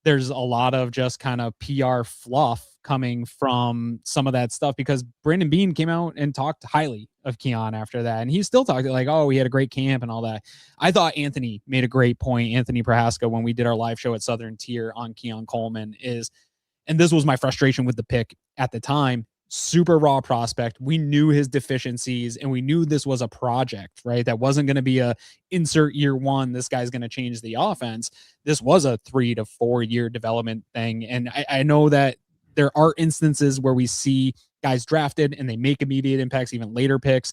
there's a lot of just kind of PR fluff coming from some of that stuff because Brandon Beane came out and talked highly of Keon after that. And he still talked like, oh, we had a great camp and all that. I thought Anthony made a great point. Anthony Prohaska, when we did our live show at Southern Tier on Keon Coleman and this was my frustration with the pick at the time, super raw prospect. We knew his deficiencies and we knew this was a project, right? That wasn't going to be a insert year one. This guy's going to change the offense. This was a 3 to 4 year development thing. And I know that there are instances where we see guys drafted and they make immediate impacts, even later picks.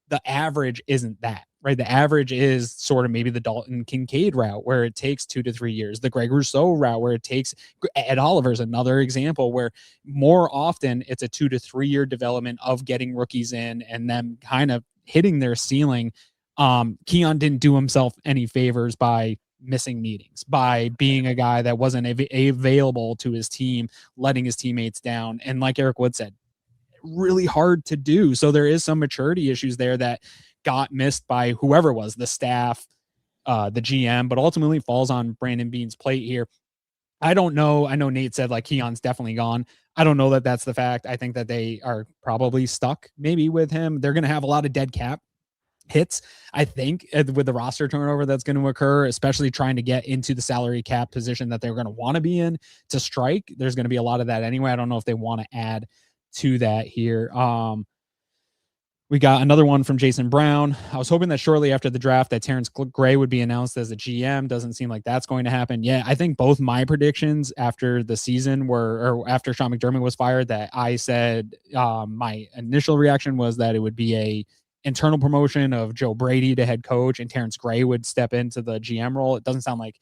The average isn't that, right? The average is sort of maybe the Dalton Kincaid route where it takes 2 to 3 years, the Greg Rousseau route where it takes Ed Oliver's another example where more often it's a 2 to 3 year development of getting rookies in and them kind of hitting their ceiling. Keon didn't do himself any favors by missing meetings, by being a guy that wasn't available to his team, letting his teammates down. And like Eric Wood said, really hard to do. So there is some maturity issues there that got missed by whoever was the staff, the GM, but ultimately falls on Brandon Beane's plate here. I don't know. I know Nate said like Keon's definitely gone. I don't know that that's the fact. I think that they are probably stuck maybe with him. They're going to have a lot of dead cap hits, I think, with the roster turnover that's going to occur, especially trying to get into the salary cap position that they're going to want to be in to strike. There's going to be a lot of that anyway. I don't know if they want to add to that here. We got another one from Jason Brown. I was hoping that shortly after the draft that Terrence Gray would be announced as a GM. Doesn't seem like that's going to happen. Yeah, I think both my predictions after the season or after Sean McDermott was fired, that I said my initial reaction was that it would be a internal promotion of Joe Brady to head coach and Terrence Gray would step into the GM role. It doesn't sound like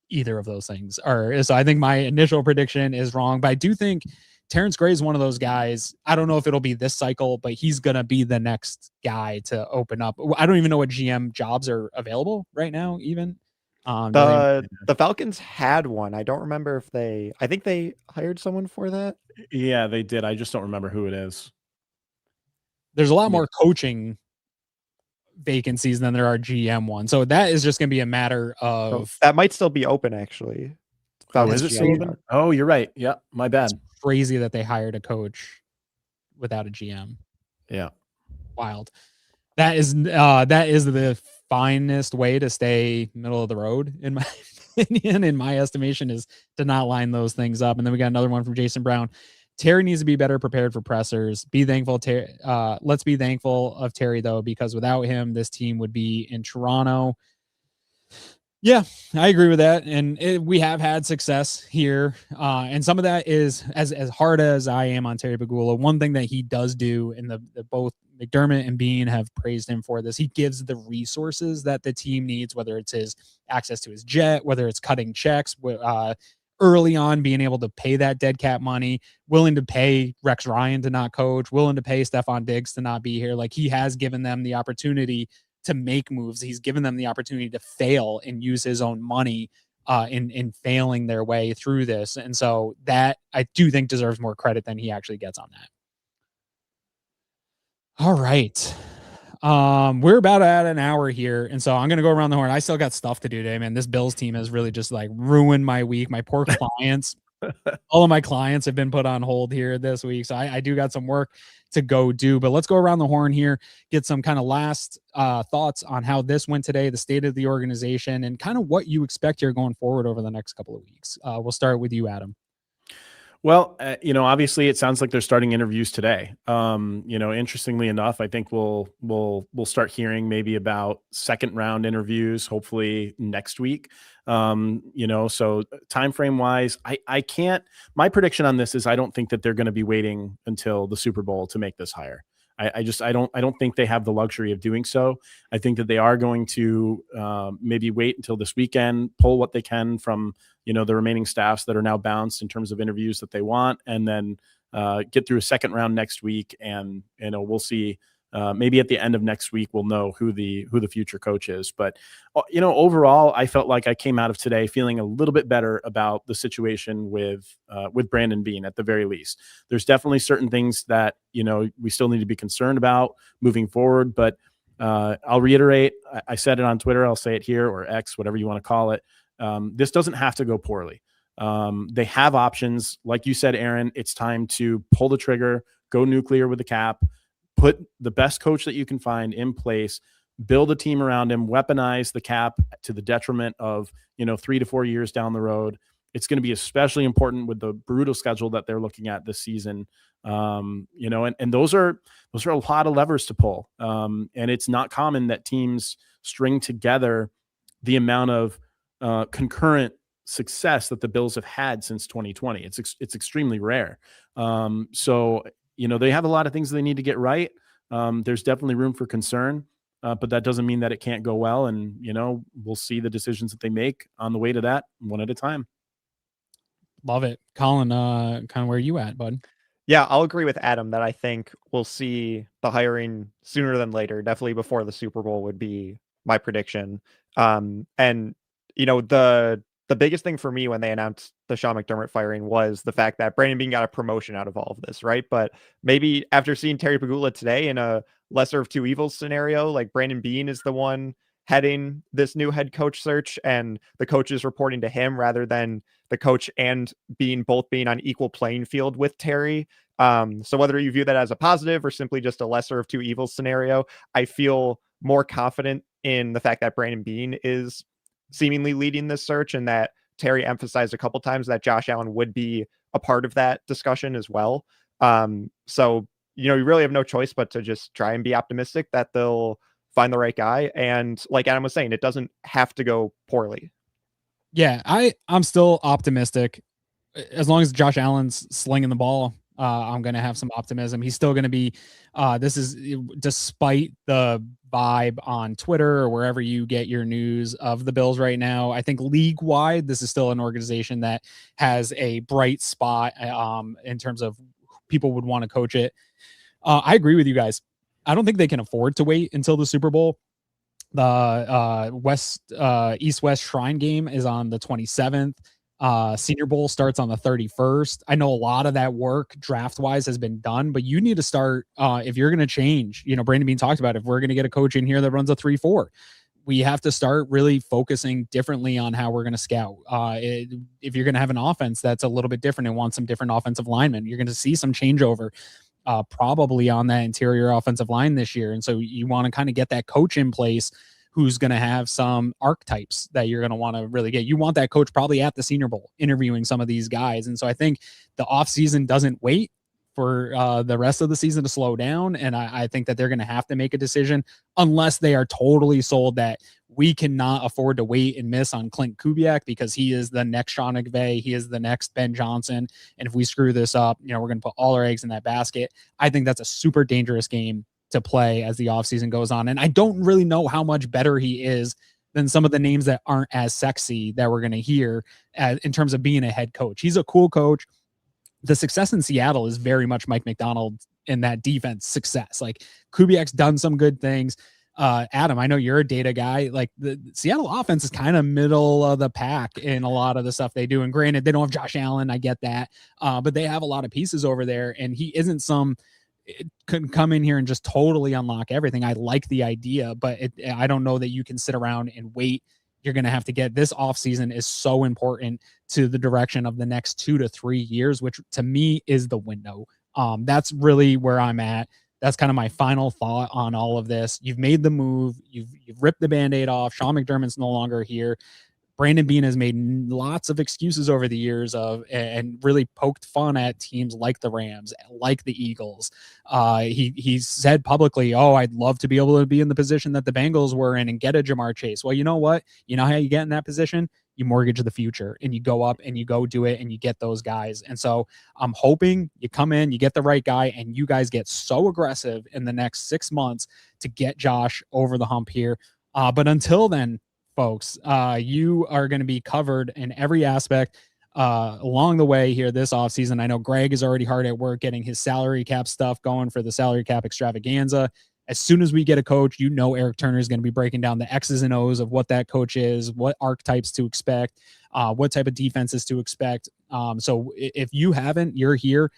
either of those things are. So I think my initial prediction is wrong, but I do think Terrence Gray is one of those guys. I don't know if it'll be this cycle, but he's going to be the next guy to open up. I don't even know what GM jobs are available right now, even. The Falcons had one. I don't remember if I think they hired someone for that. Yeah, they did. I just don't remember who it is. There's a lot more coaching vacancies than there are GM ones. So that is just going to be a matter of. That might still be open, actually. Oh, is it still open? Oh, you're right. Yeah, my bad. It's crazy that they hired a coach without a GM. Yeah. Wild. That is the finest way to stay middle of the road, in my opinion, in my estimation, is to not line those things up. And then we got another one from Jason Brown. Terry needs to be better prepared for pressers. Let's be thankful of Terry, though, because without him, this team would be in Toronto. Yeah, I agree with that. And we have had success here. And some of that is, as hard as I am on Terry Pegula, one thing that he does do, and the both McDermott and Beane have praised him for this, he gives the resources that the team needs, whether it's his access to his jet, whether it's cutting checks, early on being able to pay that dead cap money, willing to pay Rex Ryan to not coach, willing to pay Stephon Diggs to not be here. Like, he has given them the opportunity to make moves. He's given them the opportunity to fail and use his own money in failing their way through this. And so that, I do think, deserves more credit than he actually gets on that. All right. We're about at an hour here, and so I'm gonna go around the horn. I still got stuff to do today, man. This Bills team has really just like ruined my week. My poor clients. All of my clients have been put on hold here this week, so I do got some work to go do. But let's go around the horn here, get some kind of last thoughts on how this went today, the state of the organization, and kind of what you expect here going forward over the next couple of weeks. We'll start with you, Adam. Well, obviously it sounds like they're starting interviews today. Interestingly enough, I think we'll start hearing maybe about second round interviews, hopefully next week. So time frame wise, I can't, my prediction on this is I don't think that they're going to be waiting until the Super Bowl to make this hire. I don't think they have the luxury of doing so. I think that they are going to maybe wait until this weekend, pull what they can from, the remaining staffs that are now bounced in terms of interviews that they want, and then get through a second round next week. And, we'll see, maybe at the end of next week, we'll know who the future coach is. But, overall, I felt like I came out of today feeling a little bit better about the situation with Brandon Beane at the very least. There's definitely certain things that, we still need to be concerned about moving forward. But I'll reiterate, I said it on Twitter, I'll say it here, or X, whatever you want to call it. This doesn't have to go poorly. They have options. Like you said, Aaron, it's time to pull the trigger, go nuclear with the cap, put the best coach that you can find in place, build a team around him, weaponize the cap to the detriment of, 3 to 4 years down the road. It's going to be especially important with the brutal schedule that they're looking at this season. And those are a lot of levers to pull. And it's not common that teams string together the amount of concurrent success that the Bills have had since 2020. It's extremely rare. So they have a lot of things they need to get right. There's definitely room for concern, but that doesn't mean that it can't go well. And, we'll see the decisions that they make on the way to that one at a time. Love it. Colin, kind of where you at, bud? Yeah, I'll agree with Adam that I think we'll see the hiring sooner than later. Definitely before the Super Bowl would be my prediction. And the biggest thing for me when they announced the Sean McDermott firing was the fact that Brandon Beane got a promotion out of all of this, right? But maybe after seeing Terry Pegula today in a lesser of two evils scenario, like Brandon Beane is the one heading this new head coach search and the coach is reporting to him rather than the coach and Beane both being on equal playing field with Terry. So whether you view that as a positive or simply just a lesser of two evils scenario, I feel more confident in the fact that Brandon Beane is seemingly leading this search, and that Terry emphasized a couple times that Josh Allen would be a part of that discussion as well. So, you really have no choice but to just try and be optimistic that they'll find the right guy. And like Adam was saying, it doesn't have to go poorly. Yeah, I'm still optimistic. As long as Josh Allen's slinging the ball, I'm going to have some optimism. He's still going to be, this is despite the vibe on Twitter or wherever you get your news of the Bills right now. I think league wide, this is still an organization that has a bright spot in terms of people would want to coach it. I agree with you guys. I don't think they can afford to wait until the Super Bowl. The East-West Shrine game is on the 27th. Senior Bowl starts on the 31st. I know a lot of that work draft wise has been done, but you need to start if you're going to change, Brandon Beane talked about, if we're going to get a coach in here that runs a 3-4, we have to start really focusing differently on how we're going to scout. If you're going to have an offense that's a little bit different and want some different offensive linemen, you're going to see some changeover probably on that interior offensive line this year. And so you want to kind of get that coach in place who's going to have some archetypes that you're going to want to really get. You want that coach probably at the Senior Bowl interviewing some of these guys. And so I think the offseason doesn't wait for the rest of the season to slow down. And I think that they're going to have to make a decision unless they are totally sold that we cannot afford to wait and miss on Clint Kubiak because he is the next Sean McVay. He is the next Ben Johnson. And if we screw this up, we're going to put all our eggs in that basket. I think that's a super dangerous game to play as the offseason goes on. And I don't really know how much better he is than some of the names that aren't as sexy that we're going to hear in terms of being a head coach. He's a cool coach. The success in Seattle is very much Mike Macdonald in that defense success. Like Kubiak's done some good things. Adam, I know you're a data guy. Like the Seattle offense is kind of middle of the pack in a lot of the stuff they do. And granted, they don't have Josh Allen. I get that. But they have a lot of pieces over there. And he isn't some couldn't come in here and just totally unlock everything. I like the idea, but I don't know that you can sit around and wait. You're going to have to get this offseason is so important to the direction of the next 2 to 3 years, which to me is the window. That's really where I'm at. That's kind of my final thought on all of this. You've made the move. You've ripped the Band-Aid off. Sean McDermott's no longer here. Brandon Beane has made lots of excuses over the years and really poked fun at teams like the Rams, like the Eagles. He said publicly, "Oh, I'd love to be able to be in the position that the Bengals were in and get a Jamar Chase." Well, you know what? You know how you get in that position? You mortgage the future and you go up and you go do it and you get those guys. And so I'm hoping you come in, you get the right guy, and you guys get so aggressive in the next 6 months to get Josh over the hump here. But until then, folks, you are going to be covered in every aspect along the way here this offseason. I know Greg is already hard at work getting his salary cap stuff going for the salary cap extravaganza. As soon as we get a coach, you know Eric Turner is going to be breaking down the X's and O's of what that coach is, what archetypes to expect, what type of defenses to expect. So if you haven't, you're here,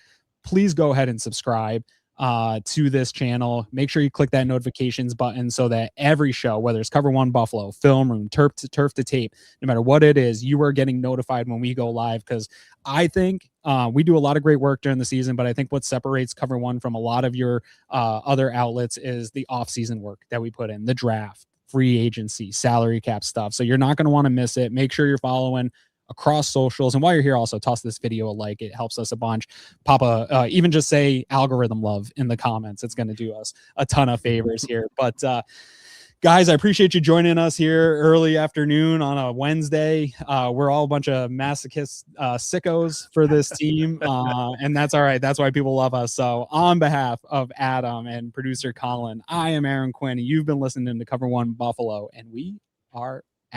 please go ahead and subscribe to this channel. Make sure you click that notifications button so that every show, whether it's Cover One Buffalo, Film Room, Turf to Tape, no matter what it is, you are getting notified when we go live. Because I think we do a lot of great work during the season, but I think what separates Cover One from a lot of your other outlets is the off-season work that we put in, the draft, free agency, salary cap stuff. So you're not going to want to miss it. Make sure you're following across socials, and while you're here, also toss this video a like. It helps us a bunch. Papa, even just say algorithm love in the comments. It's going to do us a ton of favors here. But guys, I appreciate you joining us here early afternoon on a Wednesday. We're all a bunch of masochist sickos for this team, and that's all right. That's why people love us. So on behalf of Adam and producer Colin, I am Aaron Quinn. You've been listening to Cover One Buffalo, and we are